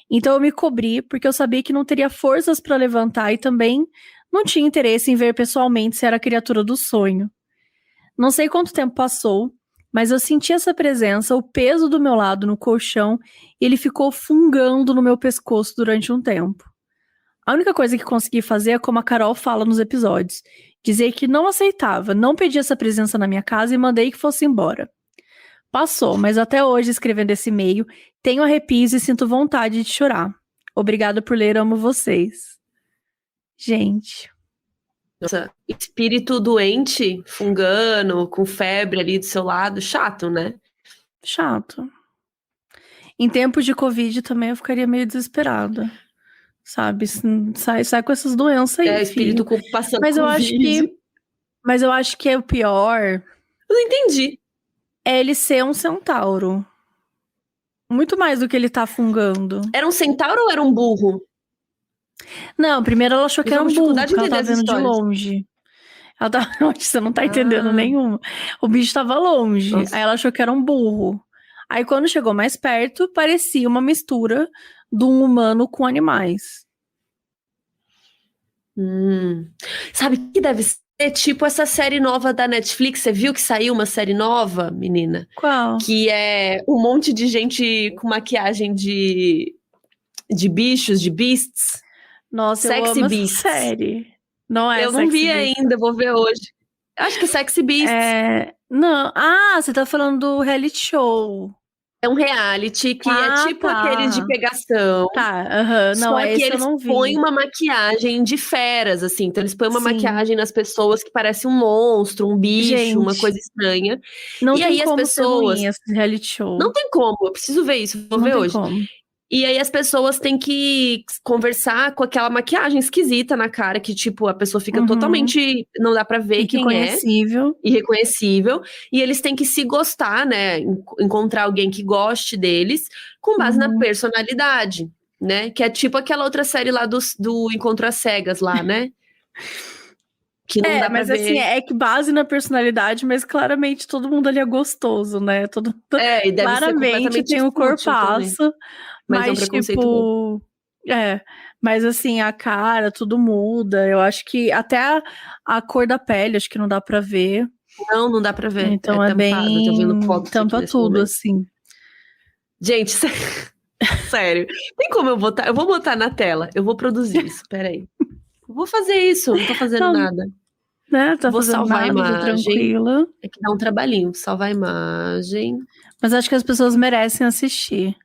Então eu me cobri porque eu sabia que não teria forças para levantar e também não tinha interesse em ver pessoalmente se era a criatura do sonho. Não sei quanto tempo passou, mas eu senti essa presença, o peso do meu lado no colchão, e ele ficou fungando no meu pescoço durante um tempo. A única coisa que consegui fazer é como a Carol fala nos episódios, dizer que não aceitava, não pedi essa presença na minha casa e mandei que fosse embora. Passou, mas até hoje, escrevendo esse e-mail, tenho arrepios e sinto vontade de chorar. Obrigada por ler, amo vocês. Gente. Nossa, espírito doente, fungando, com febre ali do seu lado, chato, né? Chato. Em tempos de Covid também eu ficaria meio desesperada. Sabe? Sai com essas doenças aí. Espírito passando mas Covid. Mas eu acho que é o pior. Eu não entendi. É ele ser um centauro. Muito mais do que ele tá fungando. Era um centauro ou era um burro? Não, primeiro ela achou que era um burro, porque ela tava vendo de longe. Ela tava... Você não tá entendendo nenhuma. O bicho tava longe. Nossa. Aí ela achou que era um burro. Aí quando chegou mais perto, parecia uma mistura de um humano com animais. Sabe o que deve ser? Tipo essa série nova da Netflix. Você viu que saiu uma série nova, menina? Qual? Que é um monte de gente com maquiagem de bichos, de beasts. Nossa, Sexy eu amo Beasts. Essa série. Não é Eu não vi Beasts. ainda, vou ver hoje. Acho que é Sexy Beasts. Não. Você tá falando do reality show. É um reality que é tipo aqueles de pegação. Não, só que eu não vi. eles põem uma maquiagem de feras, assim. Então eles põem uma maquiagem nas pessoas que parece um monstro, um bicho, gente, uma coisa estranha. Não e tem aí como as pessoas. Ser ruim esse reality show. Não tem como, eu preciso ver isso, vou ver hoje. Como. E aí as pessoas têm que conversar com aquela maquiagem esquisita na cara, que, tipo, a pessoa fica totalmente... Não dá pra ver quem é. Irreconhecível. E eles têm que se gostar, né? Encontrar alguém que goste deles, com base na personalidade, né? Que é tipo aquela outra série lá do Encontro às Cegas lá, né? Que não dá pra ver. Mas assim, é que base na personalidade, mas claramente todo mundo ali é gostoso, né? E deve ser claramente tem o corpaço, mas é um preconceito tipo... mas assim, a cara, tudo muda. Eu acho que até a cor da pele, acho que não dá pra ver. Não dá pra ver. Então é bem... Tô vendo fotos tampa tudo, momento. assim. Gente, sério. Tem como eu botar? Eu vou botar na tela. Eu vou produzir isso, peraí. Eu vou fazer isso, não tô fazendo nada. Né? Tá vou fazendo salvar nada, a imagem. Tranquila. É que dá um trabalhinho, salvar a imagem. Mas acho que as pessoas merecem assistir.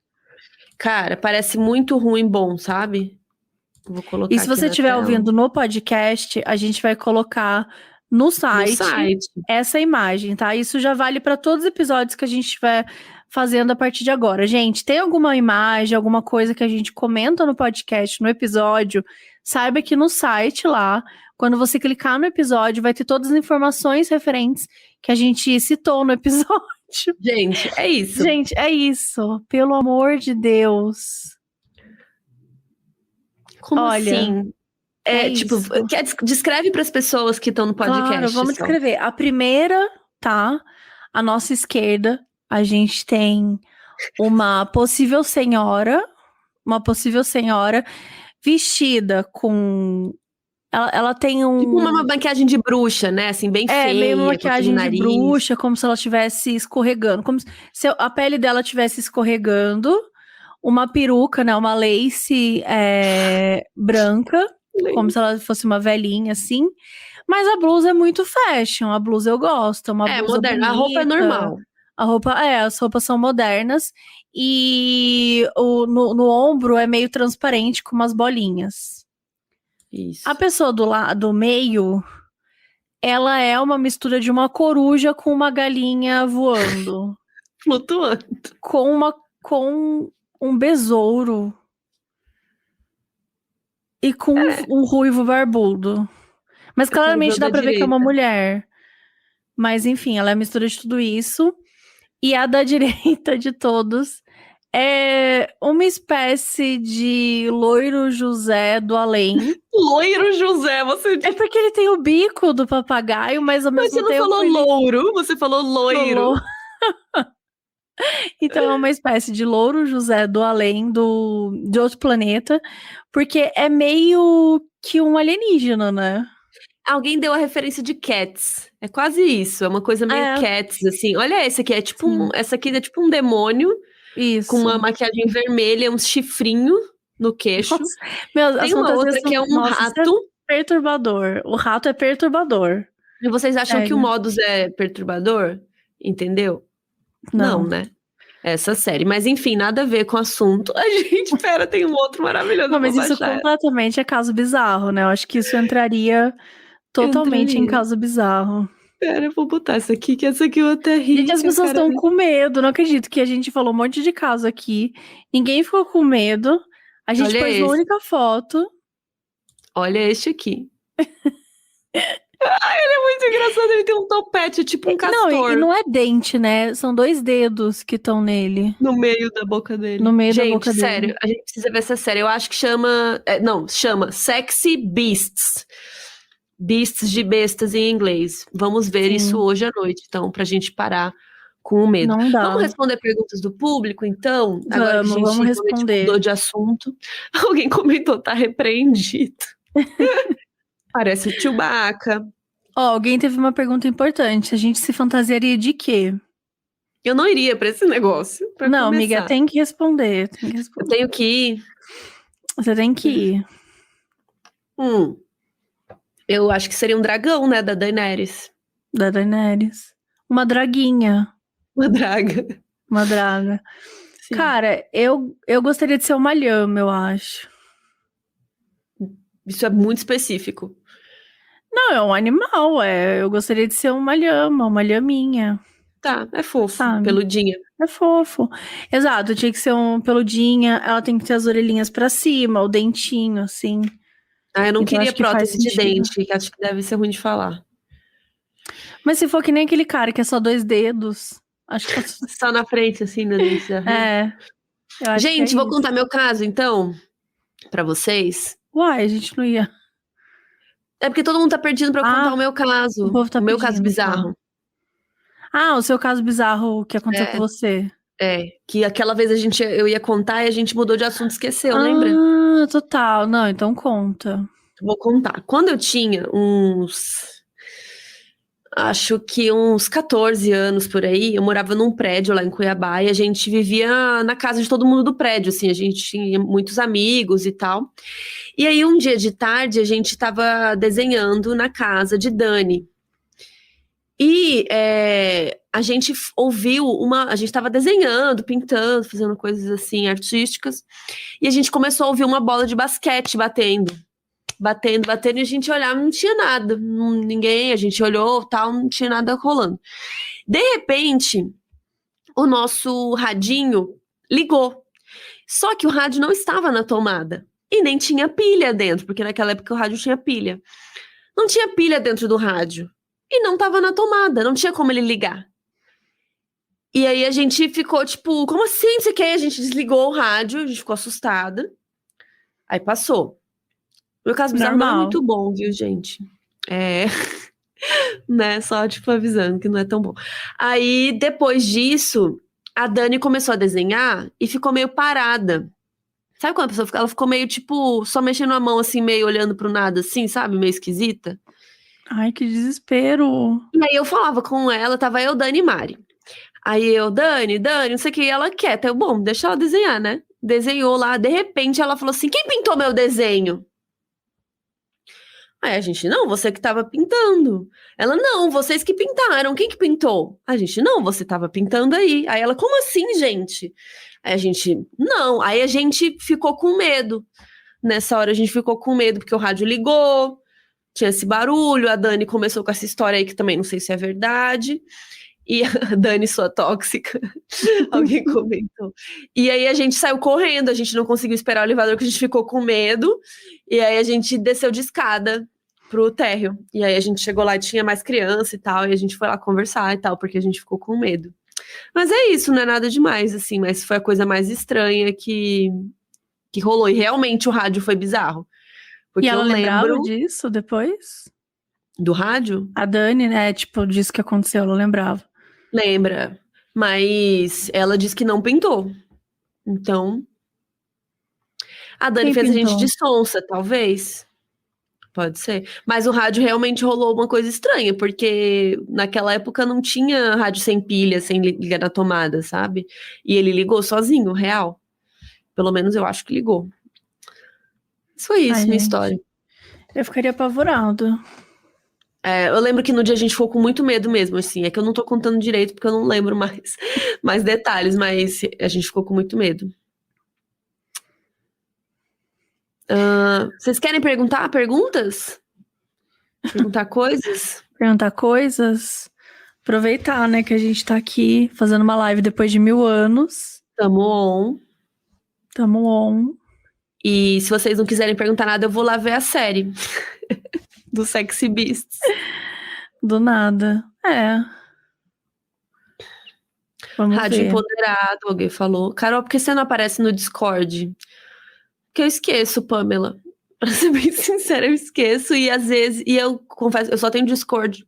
Cara, parece muito ruim bom, sabe? Vou colocar e se você estiver ouvindo no podcast, a gente vai colocar no site essa imagem, tá? Isso já vale para todos os episódios que a gente estiver fazendo a partir de agora. Gente, tem alguma imagem, alguma coisa que a gente comenta no podcast, no episódio, saiba que no site lá, quando você clicar no episódio, vai ter todas as informações referentes que a gente citou no episódio. Gente, é isso. Gente, é isso. Pelo amor de Deus. Como assim? Tipo, descreve para as pessoas que estão no podcast. Claro, vamos descrever. A primeira, tá? À nossa esquerda, a gente tem uma possível senhora vestida com... Ela tem Tipo uma maquiagem de bruxa, né? Assim, bem feia. Meio uma maquiagem de bruxa, como se ela estivesse escorregando. Como se a pele dela estivesse escorregando. Uma peruca, né? Uma lace branca. Como se ela fosse uma velhinha, assim. Mas a blusa é muito fashion. A blusa eu gosto. Uma blusa moderna. Bonita. A roupa é normal. As roupas são modernas. E no ombro é meio transparente com umas bolinhas. Isso. A pessoa do meio, ela é uma mistura de uma coruja com uma galinha voando. Flutuando. Com um besouro. E com um ruivo barbudo. Mas claramente dá pra ver que é uma mulher. Mas enfim, ela é a mistura de tudo isso. E a da direita de todos é uma espécie de loiro José do além. Loiro José, você disse. É porque ele tem o bico do papagaio, mas ao mesmo tempo... Mas você não falou louro, você falou loiro. Então é uma espécie de louro José do além de outro planeta, porque é meio que um alienígena, né? Alguém deu a referência de Cats. É quase isso, é uma coisa meio Cats, assim. Olha esse aqui, essa aqui é tipo um demônio. Isso. Com uma maquiagem vermelha, um chifrinho no queixo. Nossa, tem uma outra que é um rato. É perturbador. O rato é perturbador. E vocês acham que o Modus é perturbador? Entendeu? Não, né? Essa série. Mas enfim, nada a ver com o assunto. A gente, tem um outro maravilhoso. Não, mas isso completamente é caso bizarro, né? Eu acho que isso entraria totalmente em caso bizarro. Pera, eu vou botar essa aqui, que essa aqui eu até ri. Gente, as pessoas estão com medo. Não acredito que a gente falou um monte de caso aqui. Ninguém ficou com medo. A gente pôs uma única foto. Olha este aqui. Ele é muito engraçado. Ele tem um topete, tipo um castor. Não, e não é dente, né? São 2 dedos que estão nele. No meio da boca dele. No meio da boca dele. Sério, a gente precisa ver essa série. Eu acho que chama... chama Sexy Beasts. Beasts de bestas em inglês. Vamos ver isso hoje à noite, então, pra gente parar com o medo. Não dá. Vamos responder perguntas do público, então? Agora que a gente vamos responder. Mudou de assunto. Alguém comentou, tá repreendido. Parece o Chewbacca. Alguém teve uma pergunta importante. A gente se fantasiaria de quê? Eu não iria pra esse negócio. Não, amiga, tem que responder. Eu tenho que ir. Você tem que ir. Eu acho que seria um dragão, né, da Daenerys. Da Daenerys. Uma draguinha. Uma draga. Uma draga. Sim. Cara, eu gostaria de ser uma lhama, eu acho. Isso é muito específico. Não, é um animal, eu gostaria de ser uma lhama, uma lhaminha. Tá, é fofo, Sabe? peludinha. É fofo. Exato, tinha que ser um peludinha, ela tem que ter as orelhinhas pra cima, o dentinho, assim. Ah, eu não Então queria acho que faz prótese de sentido. dente, que acho que deve ser ruim de falar. Mas se for que nem aquele cara que é só 2 dedos, acho que tá tudo... Só na frente, assim, no dente. É, eu acho que é Gente, vou isso. contar meu caso, então, pra vocês. Uai, a gente não ia... É porque todo mundo tá pedindo pra eu contar o Ah, meu o caso. povo tá O meu caso pedindo, tá. bizarro. Ah, o seu caso bizarro que aconteceu com É, você. que aquela vez eu ia contar e a gente mudou de assunto e esqueceu, lembra? Ah, total. Não, então conta. Vou contar. Quando eu tinha acho que uns 14 anos por aí, eu morava num prédio lá em Cuiabá e a gente vivia na casa de todo mundo do prédio, assim, a gente tinha muitos amigos e tal. E aí um dia de tarde a gente estava desenhando na casa de Dani. E a gente ouviu a gente estava desenhando, pintando, fazendo coisas assim artísticas, e a gente começou a ouvir uma bola de basquete batendo. Batendo, batendo, e a gente olhava, não tinha nada, ninguém, a gente olhou, tal, não tinha nada rolando. De repente, o nosso radinho ligou. Só que o rádio não estava na tomada e nem tinha pilha dentro, porque naquela época o rádio tinha pilha. Não tinha pilha dentro do rádio e não estava na tomada, não tinha como ele ligar. E aí a gente ficou tipo, como assim? Você quer? A gente desligou o rádio, a gente ficou assustada. Aí passou. Meu caso bizarro não é Normal. muito bom, viu, gente? Né? Só, tipo, avisando que não é tão bom. Aí, depois disso, a Dani começou a desenhar e ficou meio parada. Sabe quando a pessoa fica? Ela ficou meio, tipo, só mexendo a mão, assim, meio olhando pro nada, assim, sabe? Meio esquisita. Ai, que desespero. E aí eu falava com ela, tava eu, Dani e Mari. Aí eu, Dani, não sei o que, e ela quieta. Eu, bom, deixa ela desenhar, né? Desenhou lá, de repente ela falou assim: quem pintou meu desenho? Aí a gente, não, você que tava pintando. Ela, não, vocês que pintaram. Quem que pintou? A gente, não, você tava pintando aí. Aí ela, como assim, gente? Aí a gente, não. Aí a gente ficou com medo. Nessa hora a gente ficou com medo, porque o rádio ligou, tinha esse barulho. A Dani começou com essa história aí, que também não sei se é verdade. E a Dani, sua tóxica, alguém comentou. E aí a gente saiu correndo, a gente não conseguiu esperar o elevador, porque a gente ficou com medo. E aí a gente desceu de escada pro térreo. E aí a gente chegou lá e tinha mais criança e tal, e a gente foi lá conversar e tal, porque a gente ficou com medo. Mas é isso, não é nada demais, assim, mas foi a coisa mais estranha que rolou. E realmente o rádio foi bizarro. Porque E ela eu lembrava lembro disso depois? do rádio, A Dani, né, tipo, disse que aconteceu, ela lembrava. lembra, mas ela disse que não pintou. Então, a Dani Quem fez a gente de pintou? sonsa, talvez. Pode ser. Mas o rádio realmente rolou uma coisa estranha, porque naquela época não tinha rádio sem pilha, sem ligar na tomada, sabe? E ele ligou sozinho, real. Pelo menos eu acho que ligou. Isso foi Ai, isso, minha gente. história. Eu ficaria apavorado. Eu lembro que no dia a gente ficou com muito medo mesmo, assim. É que eu não tô contando direito porque eu não lembro mais detalhes, mas a gente ficou com muito medo. Vocês querem perguntar perguntas? Perguntar coisas? Perguntar coisas. Aproveitar, né, que a gente tá aqui fazendo uma live depois de 1000 anos. Tamo on. Tamo on. E se vocês não quiserem perguntar nada, eu vou lá ver a série do Sexy Beasts. Do nada. É. Vamos Rádio ver. Empoderado, alguém falou. Carol, por que você não aparece no Discord? Porque eu esqueço, Pamela. Pra ser bem sincera, eu esqueço. E às vezes, e eu confesso, eu só tenho Discord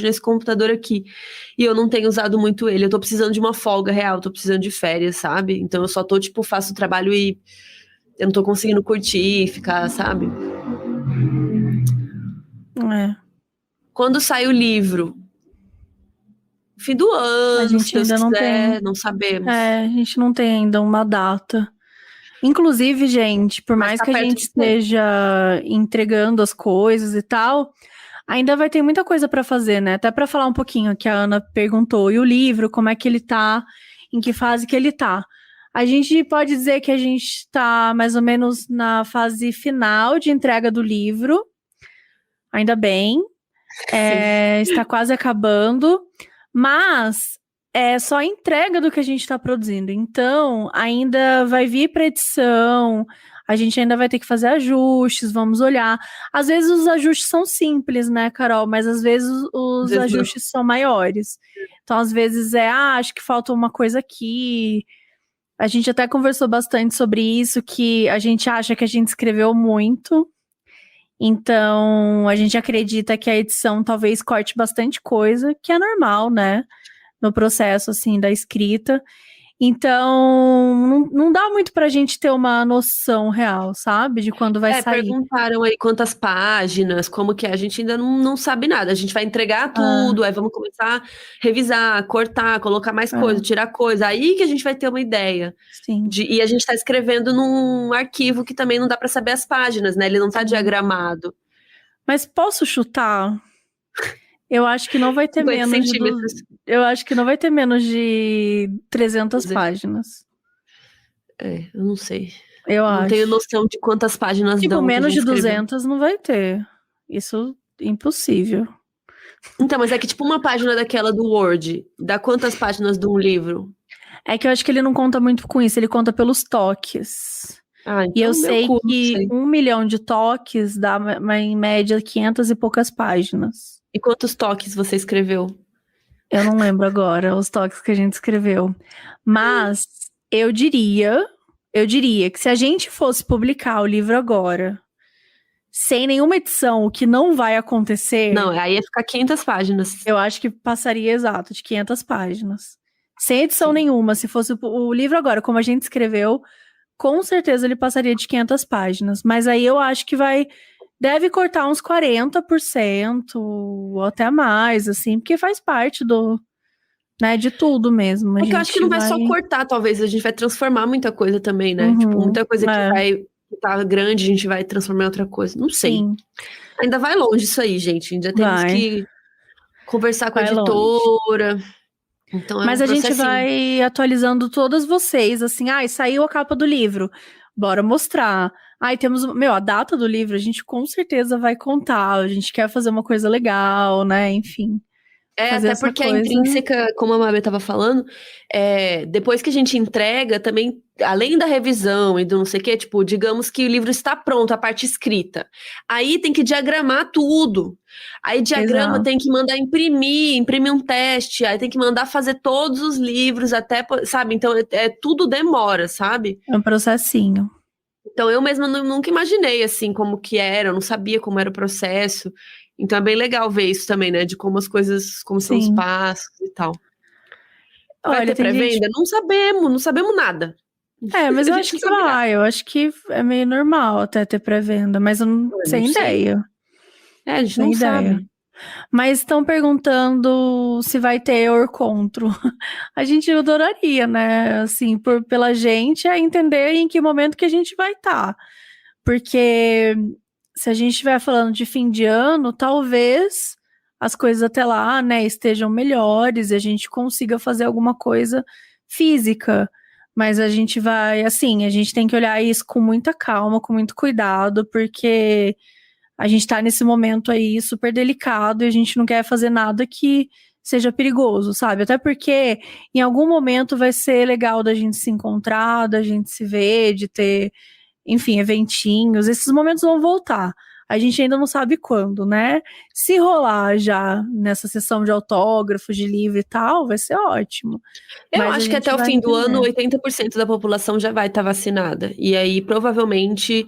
nesse computador aqui. E eu não tenho usado muito ele. Eu tô precisando de uma folga real, tô precisando de férias, sabe? Então eu só tô, tipo, faço o trabalho e eu não tô conseguindo curtir, ficar, sabe? É. Quando sai o livro? Fim do A ano, se gente Deus ainda não tem. quiser, não sabemos. É, a gente não tem ainda uma data. Inclusive, gente, por Mas mais tá que a perto gente de ser. esteja entregando as coisas e tal, ainda vai ter muita coisa para fazer, né? Até para falar um pouquinho que a Ana perguntou, e o livro, como é que ele tá, em que fase que ele tá. A gente pode dizer que a gente está mais ou menos na fase final de entrega do livro, ainda bem, está quase acabando, mas é só a entrega do que a gente está produzindo. Então, ainda vai vir para edição, a gente ainda vai ter que fazer ajustes, vamos olhar. Às vezes os ajustes são simples, né, Carol? Mas às vezes os ajustes são maiores. Então, às vezes acho que falta uma coisa aqui. A gente até conversou bastante sobre isso, que a gente acha que a gente escreveu muito. Então, a gente acredita que a edição talvez corte bastante coisa, que é normal, né? No processo, assim, da escrita. Então, não dá muito pra gente ter uma noção real, sabe? De quando vai sair. Perguntaram aí quantas páginas, como que é. A gente ainda não sabe nada. A gente vai entregar tudo, aí vamos começar a revisar, cortar, colocar mais coisa, tirar coisa. Aí que a gente vai ter uma ideia. Sim. E a gente tá escrevendo num arquivo que também não dá pra saber as páginas, né? Ele não tá diagramado. Mas posso chutar? Eu acho que não vai ter menos eu acho que não vai ter menos de 300 páginas. Eu não sei. Eu acho. Não tenho noção de quantas páginas dão. Menos de 200 não vai ter. Isso é impossível. Então, mas é que uma página daquela do Word, dá quantas páginas de um livro? É que eu acho que ele não conta muito com isso, ele conta pelos toques. Então e eu sei que 1 milhão de toques dá em média 500 e poucas páginas. E quantos toques você escreveu? Eu não lembro agora os toques que a gente escreveu. Mas eu diria que se a gente fosse publicar o livro agora, sem nenhuma edição, o que não vai acontecer... Não, aí ia ficar 500 páginas. Eu acho que passaria exato de 500 páginas. Sem edição nenhuma. Se fosse o livro agora, como a gente escreveu, com certeza ele passaria de 500 páginas. Mas aí eu acho que deve cortar uns 40% ou até mais, assim, porque faz parte de tudo mesmo. Eu acho que não vai só cortar, talvez, a gente vai transformar muita coisa também, né? Muita coisa que tá grande, a gente vai transformar em outra coisa. Não sei. Sim. Ainda vai longe isso aí, gente. Ainda temos que conversar com a editora. Então, mas a gente vai atualizando todas vocês, assim, saiu a capa do livro, bora mostrar. Temos, a data do livro, a gente com certeza vai contar, a gente quer fazer uma coisa legal, né, enfim. Até porque a intrínseca, como a Mabê estava falando, depois que a gente entrega, também, além da revisão e do não sei o quê, digamos que o livro está pronto, a parte escrita. Aí tem que diagramar tudo. Aí diagrama, tem que mandar imprimir um teste, aí tem que mandar fazer todos os livros, até, sabe? Então, tudo demora, sabe? É um processinho. Então, eu mesma nunca imaginei, assim, como que era, eu não sabia como era o processo. Então é bem legal ver isso também, né? De como as coisas, como são os passos e tal. Vai ter pré-venda? Não sabemos nada. Mas eu acho que eu acho que é meio normal até ter pré-venda, mas eu não sem ideia. A gente não sabe. Mas estão perguntando se vai ter Orcontro. A gente adoraria, né? Assim, pela gente, entender em que momento que a gente vai estar. Porque se a gente estiver falando de fim de ano, talvez as coisas até lá, né, estejam melhores e a gente consiga fazer alguma coisa física. Mas a gente vai, assim, a gente tem que olhar isso com muita calma, com muito cuidado, porque a gente tá nesse momento aí super delicado e a gente não quer fazer nada que seja perigoso, sabe? Até porque em algum momento vai ser legal da gente se encontrar, da gente se ver, de ter, enfim, eventinhos. Esses momentos vão voltar. A gente ainda não sabe quando, né? Se rolar já nessa sessão de autógrafos, de livro e tal, vai ser ótimo. Eu acho que até o fim do ano, 80% da população já vai estar vacinada. E aí, provavelmente...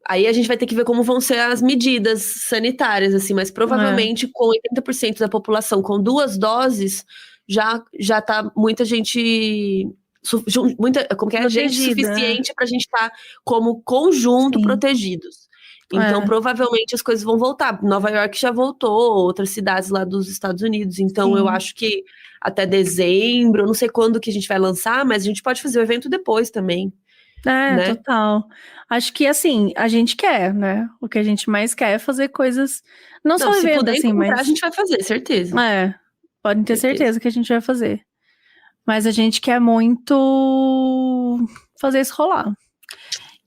Aí a gente vai ter que ver como vão ser as medidas sanitárias, assim, mas provavelmente com 80% da população com 2 doses, já tá muita gente... gente suficiente pra gente estar como conjunto protegidos. Então, provavelmente as coisas vão voltar. Nova York já voltou, outras cidades lá dos Estados Unidos. Então, eu acho que até dezembro, eu não sei quando que a gente vai lançar, mas a gente pode fazer o evento depois também. Né? Total. Acho que, assim, a gente quer, né? O que a gente mais quer é fazer coisas... Não só se evento, puder assim, mas... a gente vai fazer, certeza. Podem ter certeza que a gente vai fazer. Mas a gente quer muito fazer isso rolar.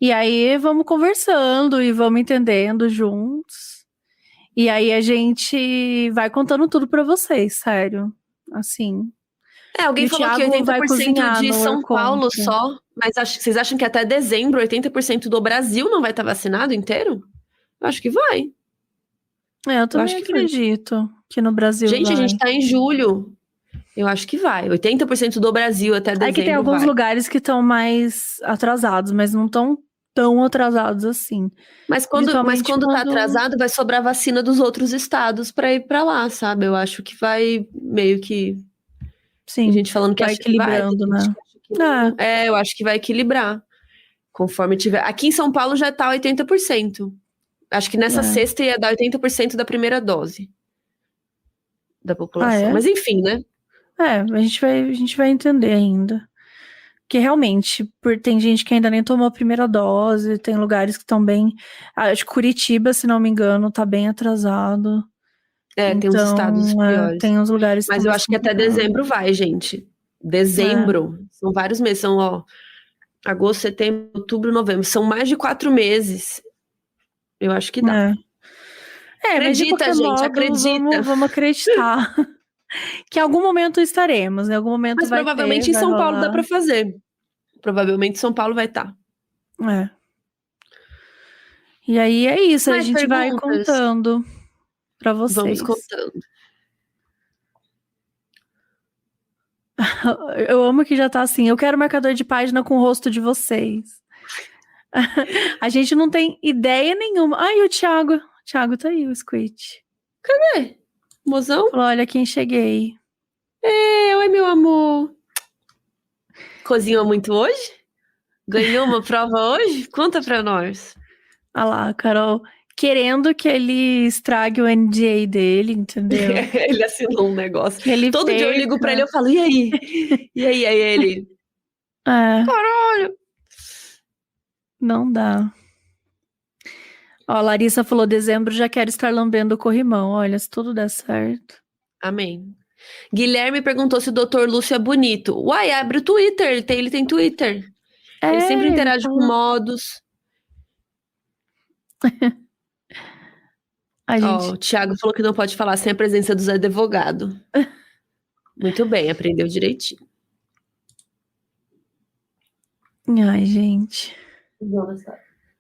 E aí, vamos conversando e vamos entendendo juntos. E aí, a gente vai contando tudo pra vocês, sério. Assim... Alguém falou que 80% de São Paulo encontro. só, mas vocês acham que até dezembro 80% do Brasil não vai estar vacinado inteiro? Eu acho que vai. Eu também acredito que no Brasil Gente, vai. A gente tá em julho. Eu acho que vai. 80% do Brasil até dezembro vai. É que tem alguns lugares que estão mais atrasados, mas não estão tão atrasados assim. Mas quando tá atrasado, vai sobrar vacina dos outros estados pra ir pra lá, sabe? Eu acho que vai meio que... Sim, tem gente falando que vai equilibrando, né? Eu acho que vai equilibrar. Conforme tiver... Aqui em São Paulo já tá 80%. Acho que nessa sexta ia dar 80% da primeira dose da população. Mas enfim, né? A gente vai entender ainda. Porque realmente, tem gente que ainda nem tomou a primeira dose, tem lugares que estão bem... Acho que Curitiba, se não me engano, tá bem atrasado. Tem uns estados piores. Tem uns lugares Mas eu acho que até dezembro vai, gente. Dezembro. São vários meses. São, agosto, setembro, outubro, novembro. São mais de 4 meses. Eu acho que dá. Acredita, mas gente, acredita. Vamos acreditar. Que em algum momento estaremos, em algum momento mas provavelmente em São Paulo dá pra fazer. Provavelmente São Paulo vai estar. E aí é isso, a gente vai contando pra vocês. Vamos contando. Eu amo que já tá assim, eu quero marcador de página com o rosto de vocês. A gente não tem ideia nenhuma. Ai, o Thiago tá aí, o Squid. Cadê? Mozão? Falou, olha quem cheguei. Oi, meu amor. Cozinhou muito hoje? Ganhou uma prova hoje? Conta pra nós. Olha lá, Carol, querendo que ele estrague o NDA dele, entendeu? Ele assinou um negócio. Todo dia eu ligo pra ele, eu falo, e aí? E aí ele... Caralho! Não dá. Ó, a Larissa falou, dezembro já quero estar lambendo o corrimão. Olha, se tudo der certo. Amém. Guilherme perguntou se o Dr. Lúcio é bonito. Uai, abre o Twitter, ele tem Twitter. Ele sempre interage com modos. O Thiago falou que não pode falar sem a presença do Zé Advogado. Muito bem, aprendeu direitinho. Ai, gente.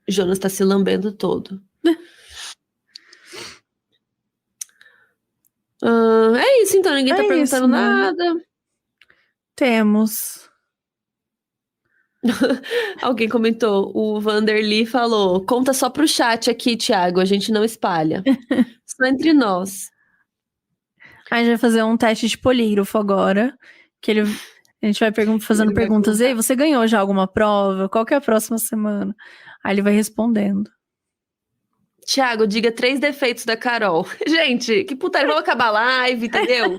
Jonas tá se lambendo todo. É isso, então. Ninguém tá perguntando nada. Temos. Alguém comentou. O Vanderly falou: conta só pro chat aqui, Thiago. A gente não espalha. Só entre nós. A gente vai fazer um teste de polígrafo agora. A gente vai fazendo perguntas. Ei, você ganhou já alguma prova? Qual que é a próxima semana? Aí ele vai respondendo. Thiago, diga 3 defeitos da Carol. Gente, que putaria. Vamos acabar a live, entendeu?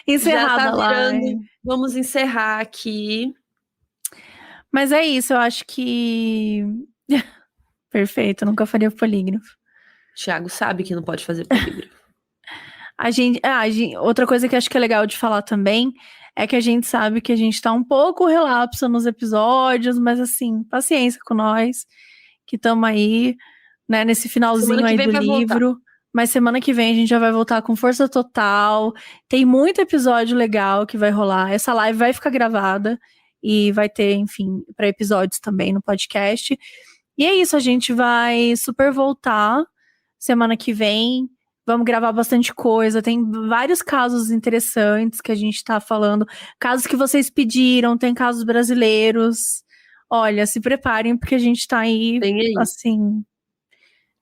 Encerrada a live. Vamos encerrar aqui. Mas é isso, eu acho que... Perfeito, eu nunca faria polígrafo. Thiago sabe que não pode fazer polígrafo. Outra coisa que acho que é legal de falar também é que a gente sabe que a gente tá um pouco relapso nos episódios, mas assim, paciência com nós, que estamos aí, né, nesse finalzinho aí do livro. Voltar. Mas semana que vem a gente já vai voltar com força total. Tem muito episódio legal que vai rolar. Essa live vai ficar gravada e vai ter, enfim, para episódios também no podcast. E é isso, a gente vai super voltar semana que vem. Vamos gravar bastante coisa, tem vários casos interessantes que a gente tá falando, casos que vocês pediram, tem casos brasileiros. Olha, se preparem, porque a gente tá aí, assim,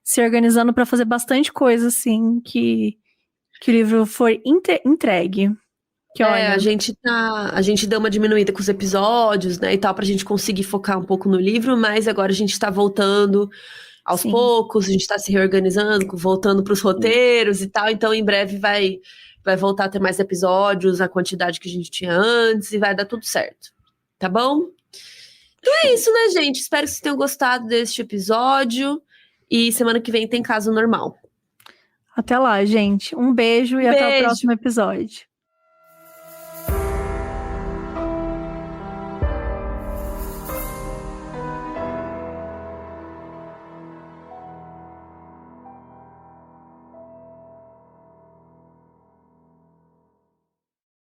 se organizando para fazer bastante coisa, assim, que o livro for entregue. Que, olha... a gente deu uma diminuída com os episódios, né, e tal, pra gente conseguir focar um pouco no livro, mas agora a gente tá voltando... Aos poucos, a gente tá se reorganizando, voltando pros roteiros e tal, então em breve vai voltar a ter mais episódios, a quantidade que a gente tinha antes, e vai dar tudo certo, tá bom? Então é isso, né, gente? Espero que vocês tenham gostado deste episódio, e semana que vem tem Caso Normal. Até lá, gente. Um beijo e até o próximo episódio.